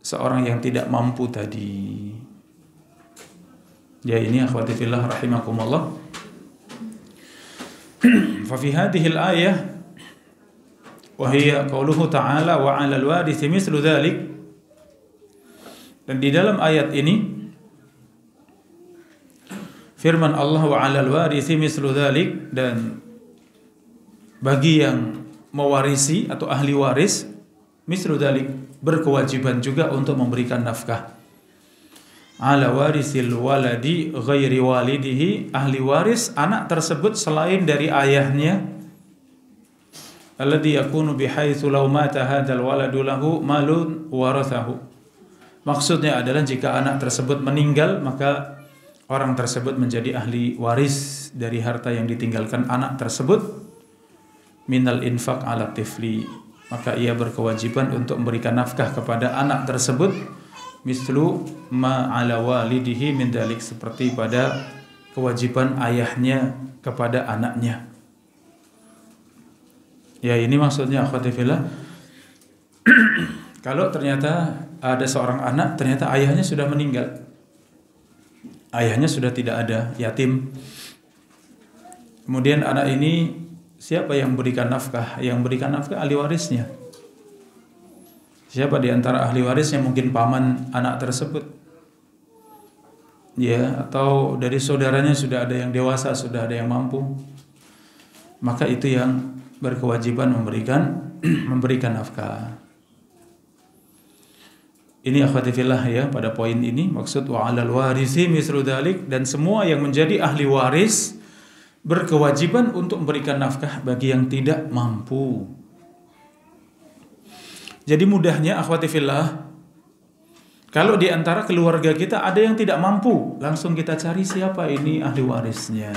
seorang yang tidak mampu tadi. Ya, ini akhwati fillah rahimakumullah. Fa fi hadhihi al-ayah wa hiya qauluhu ta'ala wa 'alal warithi mithlu dzalik. Dan di dalam ayat ini firman Allah wa 'alal warithi mithlu dzalik, dan bagi yang mewarisi atau ahli waris mithlu dzalik, berkewajiban juga untuk memberikan nafkah. Ala warisil waladi ghairi walidihi, ahli waris anak tersebut selain dari ayahnya. Alladhi yakunu bihaitsu law mata hadzal waladu lahu malun warathahu. Maksudnya adalah jika anak tersebut meninggal, maka orang tersebut menjadi ahli waris dari harta yang ditinggalkan anak tersebut. Minal infaq ala tifli, maka ia berkewajiban untuk memberikan nafkah kepada anak tersebut. Mislu ma ala walidihi min dalik, seperti pada kewajiban ayahnya kepada anaknya. Ya, ini maksudnya akhwati fillah. Kalau ternyata ada seorang anak, ternyata ayahnya sudah meninggal, ayahnya sudah tidak ada, yatim. Kemudian anak ini, siapa yang berikan nafkah? Yang berikan nafkah ahli warisnya. Siapa di antara ahli warisnya? Mungkin paman anak tersebut, atau dari saudaranya sudah ada yang dewasa, sudah ada yang mampu. Maka itu yang berkewajiban memberikan nafkah. Ini akhwati fillah pada poin ini maksud wa 'alal warithi mithlu dzalik, dan semua yang menjadi ahli waris berkewajiban untuk memberikan nafkah bagi yang tidak mampu. Jadi mudahnya akhwati fillah, kalau di antara keluarga kita ada yang tidak mampu, langsung kita cari siapa ini ahli warisnya.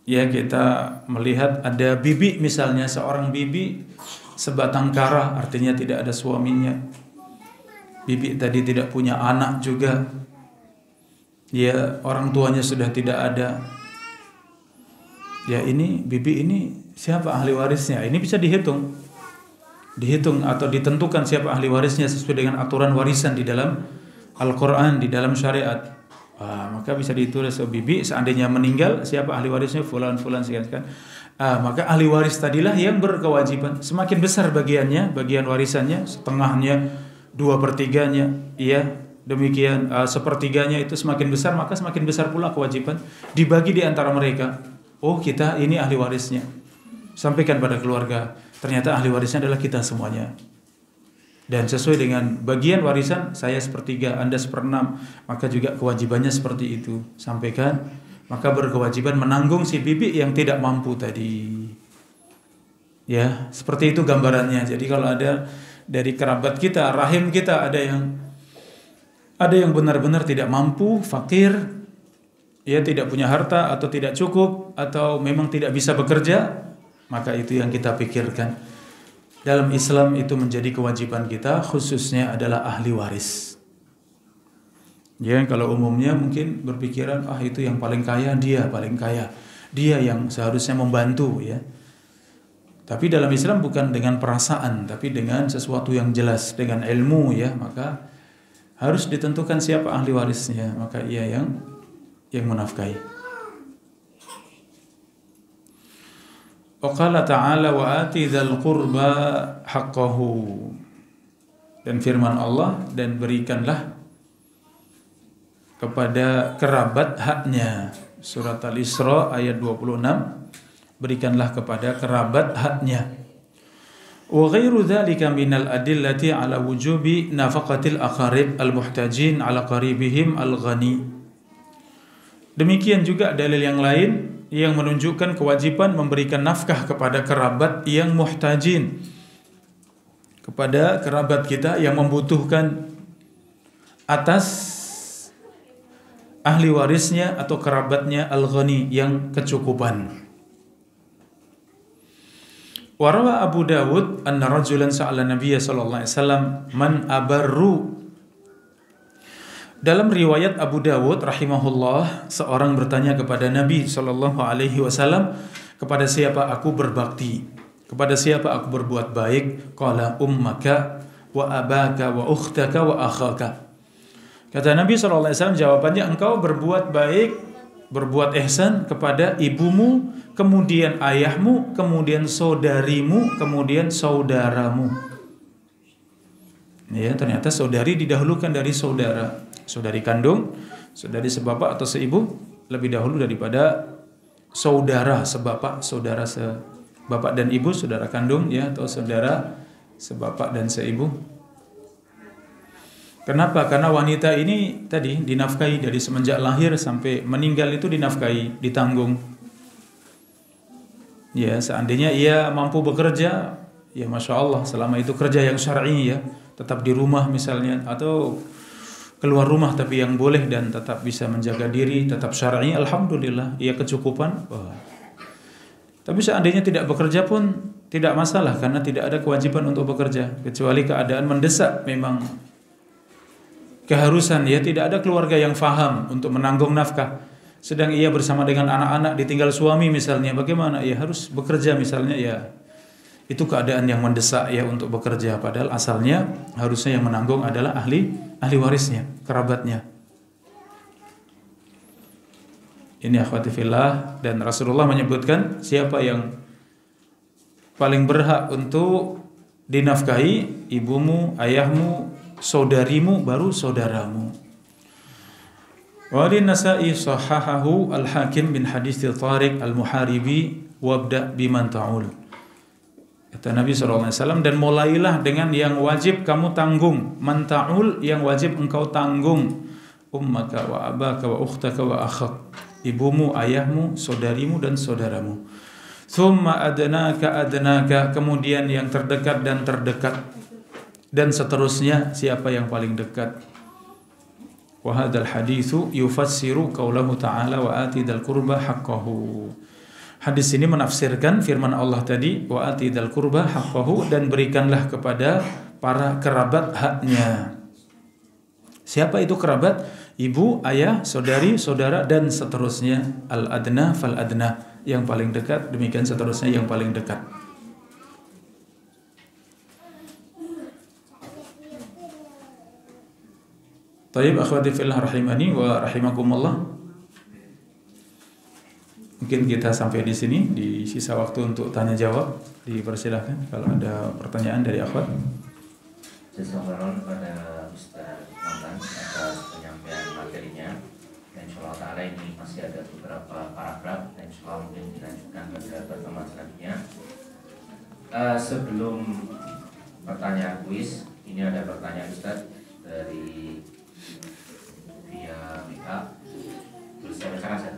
Ya, kita melihat ada bibi misalnya, seorang bibi sebatang kara, artinya tidak ada suaminya. Bibi tadi tidak punya anak juga. Ya, orang tuanya sudah tidak ada. Ya, ini bibi ini siapa ahli warisnya? Ini bisa dihitung atau ditentukan siapa ahli warisnya sesuai dengan aturan warisan di dalam Al-Quran, di dalam syariat. Maka bisa ditulis bibi seandainya meninggal, siapa ahli warisnya? Fulan sekian. Maka ahli waris tadilah yang berkewajiban. Semakin besar bagiannya, bagian warisannya, setengahnya, 2/3-nya, demikian, 1/3-nya itu semakin besar, maka semakin besar pula kewajiban dibagi di antara mereka. Oh, kita ini ahli warisnya. Sampaikan pada keluarga, ternyata ahli warisnya adalah kita semuanya. Dan sesuai dengan bagian warisan, saya 1/3, Anda 1/6, maka juga kewajibannya seperti itu. Sampaikan, maka berkewajiban menanggung si bibi yang tidak mampu tadi. Ya, seperti itu gambarannya. Jadi kalau ada dari kerabat kita, rahim kita ada yang benar-benar tidak mampu, fakir, ya tidak punya harta atau tidak cukup atau memang tidak bisa bekerja, maka itu yang kita pikirkan. Dalam Islam itu menjadi kewajiban kita, khususnya adalah ahli waris. Ya, kalau umumnya mungkin berpikiran, itu yang paling kaya, dia paling kaya, dia yang seharusnya membantu, ya. Tapi dalam Islam bukan dengan perasaan, tapi dengan sesuatu yang jelas, dengan ilmu, ya. Maka harus ditentukan siapa ahli warisnya, maka ia yang menafkahi. Wa qala ta'ala wa ati dzal qurba haqqahu. Dan firman Allah, dan berikanlah kepada kerabat haknya. Surat Al-Isra ayat 26, berikanlah kepada kerabat haknya. Wa ghairu dzalika minal adillati ala wujubi nafaqatil aqarib al-muhtajin ala qaribihim al-ghani. Demikian juga dalil yang lain yang menunjukkan kewajiban memberikan nafkah kepada kerabat yang muhtajin, kepada kerabat kita yang membutuhkan, atas ahli warisnya atau kerabatnya al-ghani yang kecukupan. Warawa Abu Dawud anna rajulan sa'ala Nabiya sallallahu alaihi wasallam man abarru. Dalam riwayat Abu Dawud rahimahullah, seorang bertanya kepada Nabi sallallahu alaihi wasallam, kepada siapa aku berbakti, kepada siapa aku berbuat baik? Qala ummaka wa abaka wa ukhtaka wa akhaka. Kata Nabi sallallahu alaihi wasallam, jawabannya, engkau berbuat baik, berbuat ihsan kepada ibumu, kemudian ayahmu, kemudian saudarimu, kemudian saudaramu. Ya, ternyata saudari didahulukan dari saudara. Saudari kandung, saudari sebapak atau seibu lebih dahulu daripada saudara sebapak, saudara sebapak dan ibu, saudara kandung, ya, atau saudara sebapak dan seibu. Kenapa? Karena wanita ini tadi dinafkahi dari semenjak lahir sampai meninggal, itu dinafkahi, ditanggung. Ya, seandainya ia mampu bekerja, ya Masya Allah, selama itu kerja yang syar'i, ya, tetap di rumah misalnya, atau keluar rumah tapi yang boleh dan tetap bisa menjaga diri, tetap syar'i, alhamdulillah, ia kecukupan. Tapi seandainya tidak bekerja pun tidak masalah, karena tidak ada kewajiban untuk bekerja, kecuali keadaan mendesak, memang keharusan, ya, tidak ada keluarga yang faham untuk menanggung nafkah. Sedang ia bersama dengan anak-anak, ditinggal suami misalnya, bagaimana? Ya harus bekerja misalnya, ya. Itu keadaan yang mendesak, ya, untuk bekerja, padahal asalnya harusnya yang menanggung adalah ahli warisnya, kerabatnya. Ini akhwati fillah, dan Rasulullah menyebutkan siapa yang paling berhak untuk dinafkahi, ibumu, ayahmu, saudarimu, baru saudaramu. Wa li Nasa'i sahahahu al-Hakim bin hadits Tariq al-Muharibi wabda biman ta'ul. Kata Nabi SAW, dan mulailah dengan yang wajib kamu tanggung, man ta'ul, yang wajib engkau tanggung, ummaka wa abaka wa ukhtaka wa akhak, ibumu, ayahmu, saudarimu dan saudaramu. Thumma adnaka, kemudian yang terdekat dan terdekat, dan seterusnya siapa yang paling dekat. Wa hadzal haditsu yufassiru qaulahu ta'ala wa ati dzal qurba haqqahu. Hadis ini menafsirkan firman Allah tadi, wa ati dzal qurba haqqahu, dan berikanlah kepada para kerabat haknya. Siapa itu kerabat? Ibu, ayah, saudari, saudara, dan seterusnya. Al-adna fal adna, yang paling dekat, demikian seterusnya yang paling dekat. Tayyib akhwati fillah rahimani wa rahimakumullah. Mungkin kita sampai di sini, di sisa waktu untuk tanya jawab, dipersilahkan kalau ada pertanyaan dari akhwat. Jazakallahu kepada Ustaz Mantan atas penyampaian materinya. Dan insyaallah ta'ala ini masih ada beberapa paragraf, dan insyaallah mungkin dilanjutkan pada pertemuan selanjutnya. Sebelum pertanyaan kuis, ini ada pertanyaan Ustaz dari via WA. Terus saya bacakan, Ustaz.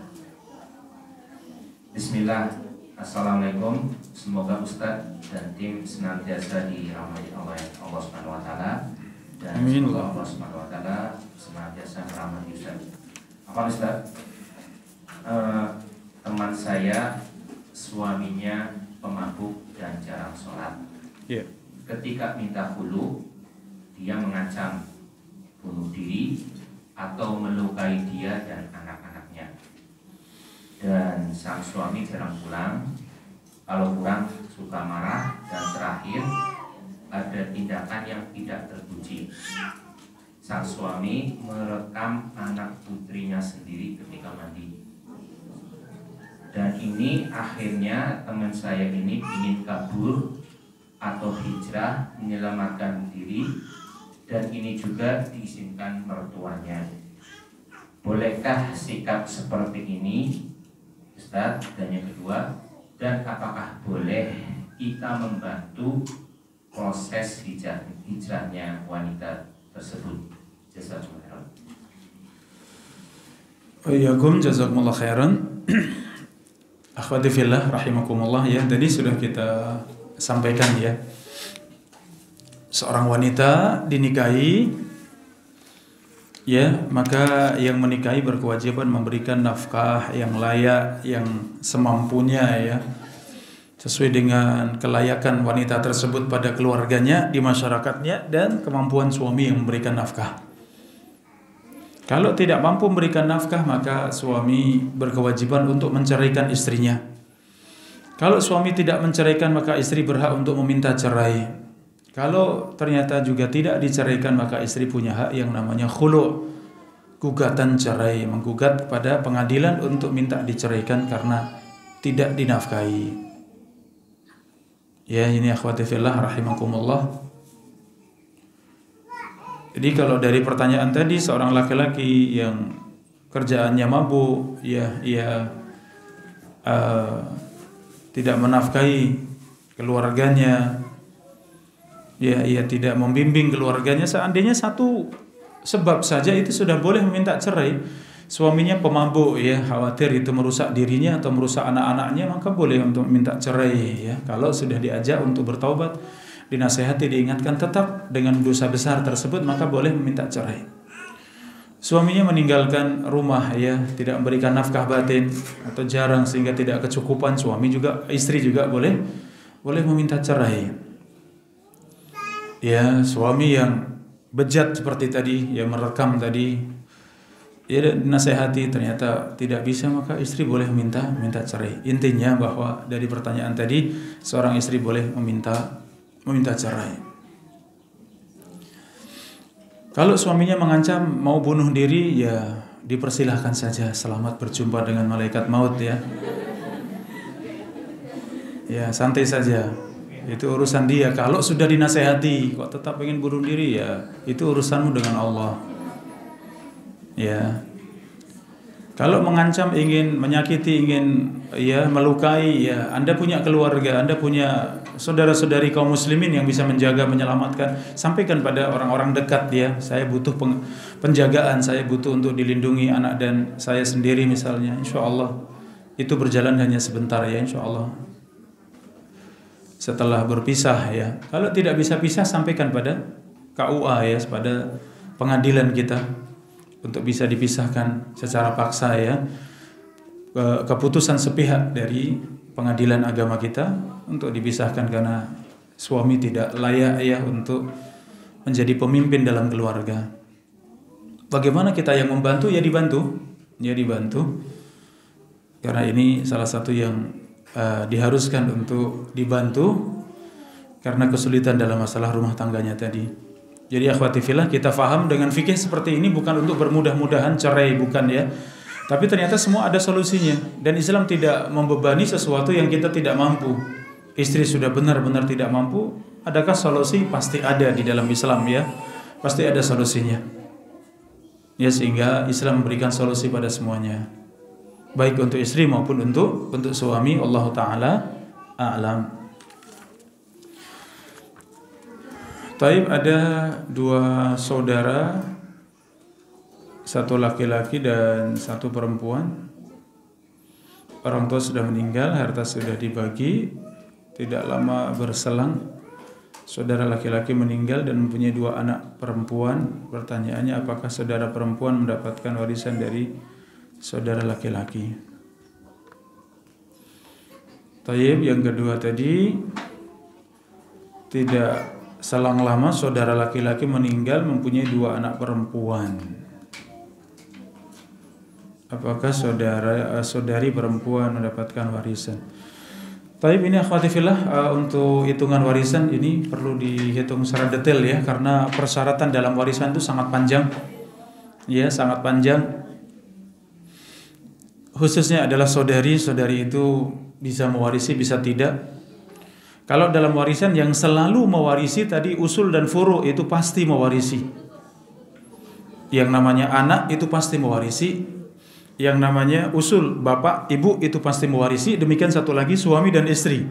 Bismillah. Assalamualaikum. semoga Ustadz dan tim senantiasa dirahmati oleh Allah Subhanahu wa taala dan Amin. semoga Allah Subhanahu wa taala senantiasa merahmati Ustadz. Apa Ustadz? Teman saya suaminya pemabuk dan jarang sholat. Yeah. Ketika minta khulu, dia mengancam bunuh diri atau melukai dia dan anak-anaknya. Dan sang suami jarang pulang, kalau pulang suka marah, dan terakhir ada tindakan yang tidak terpuji. Sang suami merekam anak putrinya sendiri ketika mandi. Dan ini akhirnya teman saya ini ingin kabur atau hijrah menyelamatkan diri, dan ini juga diizinkan mertuanya. Bolehkah sikap seperti ini, Ustaz? Dan yang kedua, dan apakah boleh kita membantu proses hijrahnya wanita tersebut? Jazakumullah khairan. Jazakumullah khairan. Akhwati fillah rahimakumullah, ya, tadi sudah kita sampaikan ya. Seorang wanita dinikahi, ya, maka yang menikahi berkewajiban memberikan nafkah yang layak, yang semampunya, ya, sesuai dengan kelayakan wanita tersebut pada keluarganya, di masyarakatnya, dan kemampuan suami yang memberikan nafkah. Kalau tidak mampu memberikan nafkah, maka suami berkewajiban untuk menceraikan istrinya. Kalau suami tidak menceraikan, maka istri berhak untuk meminta cerai. Kalau ternyata juga tidak diceraikan, maka istri punya hak yang namanya khulu', gugatan cerai, menggugat kepada pengadilan untuk minta diceraikan karena tidak dinafkahi. Ya, ini akhwati fillah rahimakumullah. Jadi kalau dari pertanyaan tadi, seorang laki-laki yang kerjaannya mabuk, ya, tidak menafkahi keluarganya, ya, ia tidak membimbing keluarganya, seandainya satu sebab saja itu sudah boleh meminta cerai. Suaminya pemabuk, ya, khawatir itu merusak dirinya atau merusak anak-anaknya, maka boleh untuk minta cerai, ya. Kalau sudah diajak untuk bertaubat, dinasehati, diingatkan tetap dengan dosa besar tersebut, maka boleh meminta cerai. Suaminya meninggalkan rumah, ya, tidak memberikan nafkah batin atau jarang sehingga tidak kecukupan, istri juga boleh meminta cerai. Ya, suami yang bejat seperti tadi, yang merekam tadi, ya, dinasehati ternyata tidak bisa, maka istri boleh meminta cerai. Intinya bahwa dari pertanyaan tadi, seorang istri boleh meminta cerai. Kalau suaminya mengancam mau bunuh diri, ya dipersilahkan saja, selamat berjumpa dengan malaikat maut, ya. Ya, santai saja. Itu urusan dia. Kalau sudah dinasehati kok tetap ingin bunuh diri, ya itu urusanmu dengan Allah. Ya. Kalau mengancam, ingin menyakiti, ingin, ya, melukai, ya, Anda punya keluarga, Anda punya saudara-saudari kaum muslimin yang bisa menjaga, menyelamatkan, sampaikan pada orang-orang dekat dia, saya butuh penjagaan, saya butuh untuk dilindungi anak dan saya sendiri misalnya. Insya Allah itu berjalan hanya sebentar, ya, insya Allah. Setelah berpisah, ya, kalau tidak bisa pisah, sampaikan pada KUA, ya, pada pengadilan kita untuk bisa dipisahkan secara paksa, ya. Keputusan sepihak dari pengadilan agama kita untuk dipisahkan karena suami tidak layak, ya, untuk menjadi pemimpin dalam keluarga. Bagaimana kita yang membantu? Ya dibantu, karena ini salah satu yang diharuskan untuk dibantu karena kesulitan dalam masalah rumah tangganya tadi. Jadi akhwati fillah, kita faham dengan fikih seperti ini bukan untuk bermudah-mudahan cerai, bukan, ya. Tapi ternyata semua ada solusinya, dan Islam tidak membebani sesuatu yang kita tidak mampu. Istri sudah benar-benar tidak mampu, adakah solusi? Pasti ada di dalam Islam, ya. Pasti ada solusinya. Ya, sehingga Islam memberikan solusi pada semuanya. Baik untuk istri maupun untuk suami. Allah taala a'lam. Taib, ada dua saudara, satu laki-laki dan satu perempuan. Orang tua sudah meninggal, harta sudah dibagi, tidak lama berselang saudara laki-laki meninggal dan mempunyai 2 anak perempuan. Pertanyaannya, apakah saudara perempuan mendapatkan warisan dari saudara laki-laki? Tayyib, yang kedua tadi, tidak selang lama saudara laki-laki meninggal mempunyai 2 anak perempuan. Apakah saudari perempuan mendapatkan warisan? Taib, ini akhwati fillah, untuk hitungan warisan ini perlu dihitung secara detail ya, karena persyaratan dalam warisan itu sangat panjang. Ya, sangat panjang. Khususnya adalah saudari itu bisa mewarisi, bisa tidak. Kalau dalam warisan yang selalu mewarisi tadi usul dan furu itu pasti mewarisi. Yang namanya anak itu pasti mewarisi. Yang namanya usul bapak, ibu itu pasti mewarisi. Demikian satu lagi suami dan istri.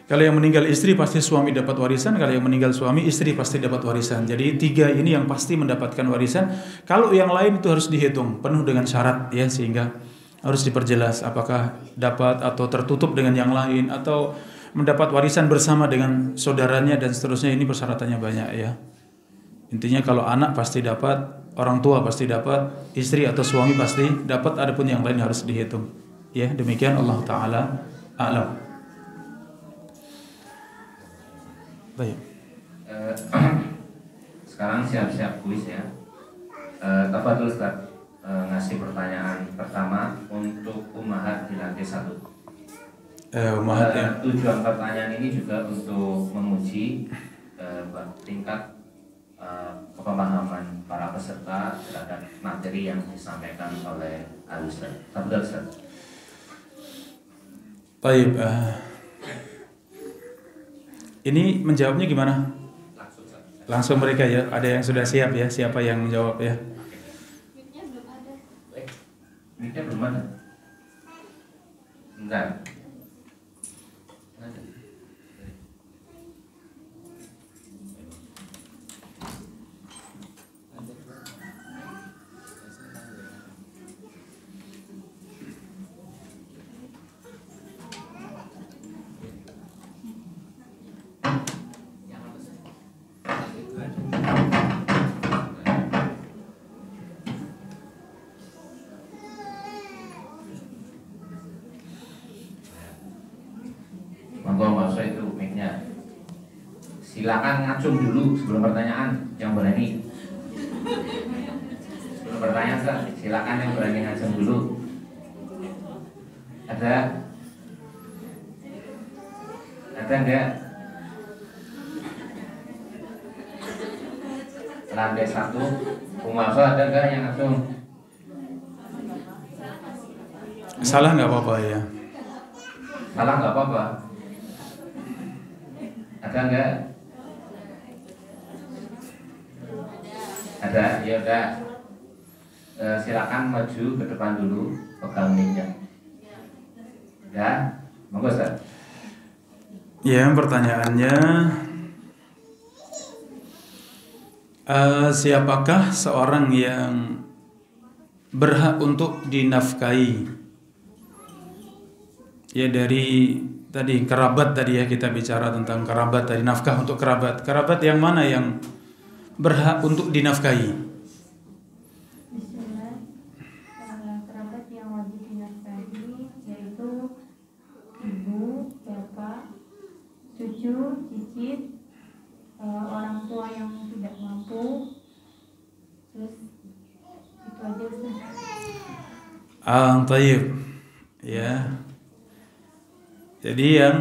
Kalau yang meninggal istri pasti suami dapat warisan. Kalau yang meninggal suami, istri pasti dapat warisan. Jadi 3 ini yang pasti mendapatkan warisan. Kalau yang lain itu harus dihitung penuh dengan syarat ya, sehingga harus diperjelas apakah dapat atau tertutup dengan yang lain, atau mendapat warisan bersama dengan saudaranya dan seterusnya. Ini persyaratannya banyak ya. Intinya kalau anak pasti dapat, orang tua pasti dapat, istri atau suami pasti dapat, adapun yang lain harus dihitung. Ya, demikian Allah taala a'lam. Baik. Sekarang siap-siap kuis ya. Tafadhol Ustaz, ngasih pertanyaan pertama untuk Ummahat di lantai 1. Ummahat ya. Tujuan pertanyaan ini juga untuk menguji tingkat pemahaman para peserta terhadap materi yang disampaikan oleh Al-Ustaz. Tafadhol Ustaz. Baik. Ini menjawabnya gimana? Langsung mereka ya. Ada yang sudah siap ya? Siapa yang menjawab ya? Mic-nya belum ada. Mic-nya belum ada. Bentar. Silakan ngacung dulu sebelum pertanyaan yang berani. Sebelum pertanyaan, silakan yang berani ngacung dulu. Ada enggak? Lantai 1, Ummaso ada enggak yang ngacung? Salah nggak apa-apa ya. Salah nggak apa-apa. Ada enggak? Ada, ya udah. Silakan maju ke depan dulu, pegang mic-nya. Ya, monggo Ustaz. Ya, pertanyaannya, siapakah seorang yang berhak untuk dinafkahi? Ya, dari tadi kerabat tadi ya, kita bicara tentang kerabat tadi, nafkah untuk kerabat. Kerabat yang mana yang berhak untuk dinafkahi? Bismillah. Kerabat yang wajib dinafkahi yaitu ibu, bapak, cucu, cicit, orang tua yang tidak mampu. Terus itu aja Ustaz. Tayyib. Ya. Jadi yang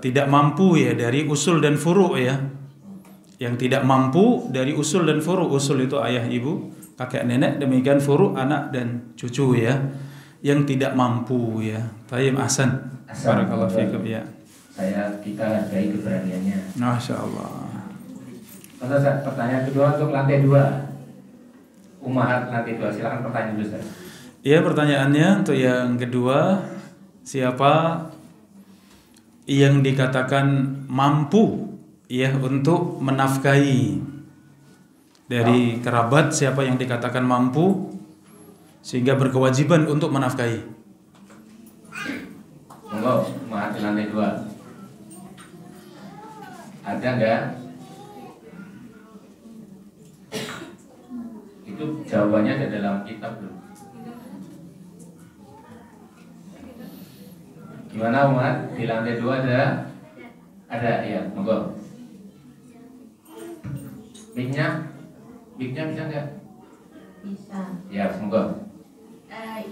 tidak mampu ya dari usul dan furu ya. Yang tidak mampu dari usul dan furu. Usul itu ayah, ibu, kakek, nenek. Demikian furu, anak dan cucu ya. Yang tidak mampu ya. Tayyib, ahsan. Barakallahu fikum ya. Kita hargai keberaniannya. Masya Allah. Pertanyaan kedua untuk lantai 2. Ummahat lantai 2, silakan pertanyaan dulu Ustaz. Ya, pertanyaannya untuk yang kedua, siapa yang dikatakan mampu ya untuk menafkahi dari kerabat, siapa yang dikatakan mampu sehingga berkewajiban untuk menafkahi? Monggo, Mahat di lantai 2. Ada enggak? Itu jawabannya ada dalam kitab belum? Gimana Umat? Di lantai 2 ada? Ada, ya, monggo. Mic-nya bisa enggak? Bisa. Ya, monggo.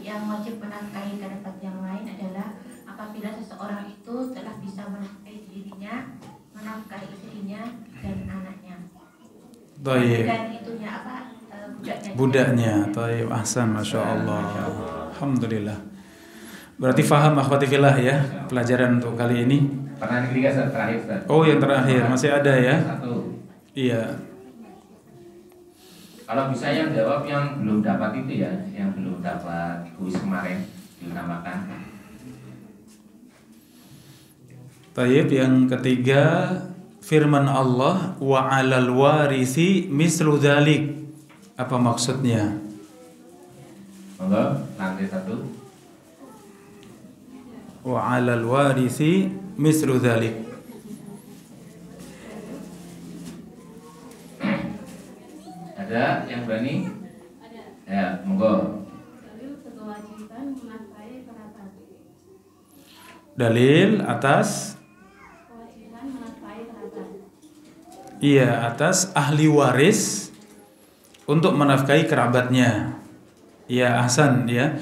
Yang wajib menafkahi kerabat yang lain adalah apabila seseorang itu telah bisa menafkahi dirinya, menafkahi istrinya dan anaknya. Baik. Dan itunya apa? Budaknya. Baik, ahsan, masya Allah. Alhamdulillah. Berarti faham akhwati fillah ya pelajaran untuk kali ini. Pertanyaan ketiga terakhir, Ustaz. Oh, yang terakhir masih ada ya? Satu. Iya. Kalau bisa yang jawab yang belum dapat itu ya, yang belum dapat kuis kemarin dinamakan. Tayyib, yang ketiga firman Allah wa 'alal warisi mislu dzalik. Apa maksudnya? Monggo, lantai 1. Wa 'alal warisi mislu dzalik. Ada yang berani? Ya, monggo. Kewajiban menafkahi kerabat. Dalil atas Kewajiban menafkahi kerabat. iya, atas ahli waris untuk menafkahi kerabatnya. Iya, ahsan ya.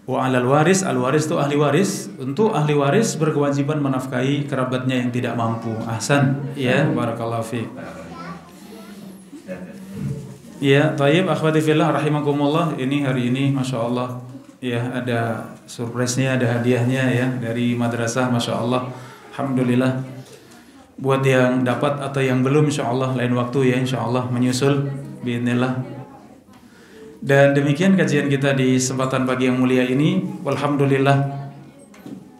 Wa 'alal waris, al waris itu ahli waris, untuk ahli waris berkewajiban menafkahi kerabatnya yang tidak mampu. Ahsan ya, barakallahu fiik. Ya, tayyib akhwati fillah rahimakumullah. Ini hari ini Masya Allah ya, ada surprise-nya, ada hadiahnya ya dari madrasah, Masya Allah. Alhamdulillah. Buat yang dapat atau yang belum, Insya Allah lain waktu ya, Insya Allah menyusul biidznillah. Dan demikian kajian kita di kesempatan pagi yang mulia ini. Walhamdulillah.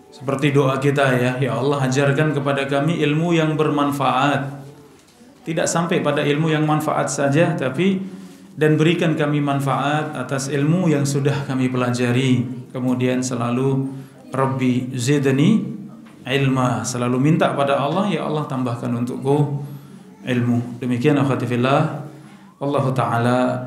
Seperti doa kita ya, ya Allah ajarkan kepada kami ilmu yang bermanfaat. Tidak sampai pada ilmu yang manfaat saja, tapi dan berikan kami manfaat atas ilmu yang sudah kami pelajari. Kemudian selalu Rabbi zidni ilma, selalu minta pada Allah, ya Allah tambahkan untukku ilmu. Demikian akhwati fillah, wallahu taala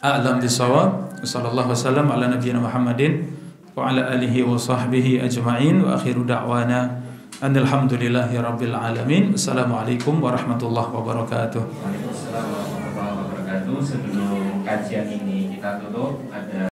a'lam bisawab. Sallallahu wasallam ala nabiyyina Muhammadin wa ala alihi wa sahbihi ajma'in, wa akhiru da'wana alhamdulillahi rabbil alamin. Assalamualaikum warahmatullahi wabarakatuh. Waalaikumsalam warahmatullahi wabarakatuh. Sebelum kajian ini kita tutup, ada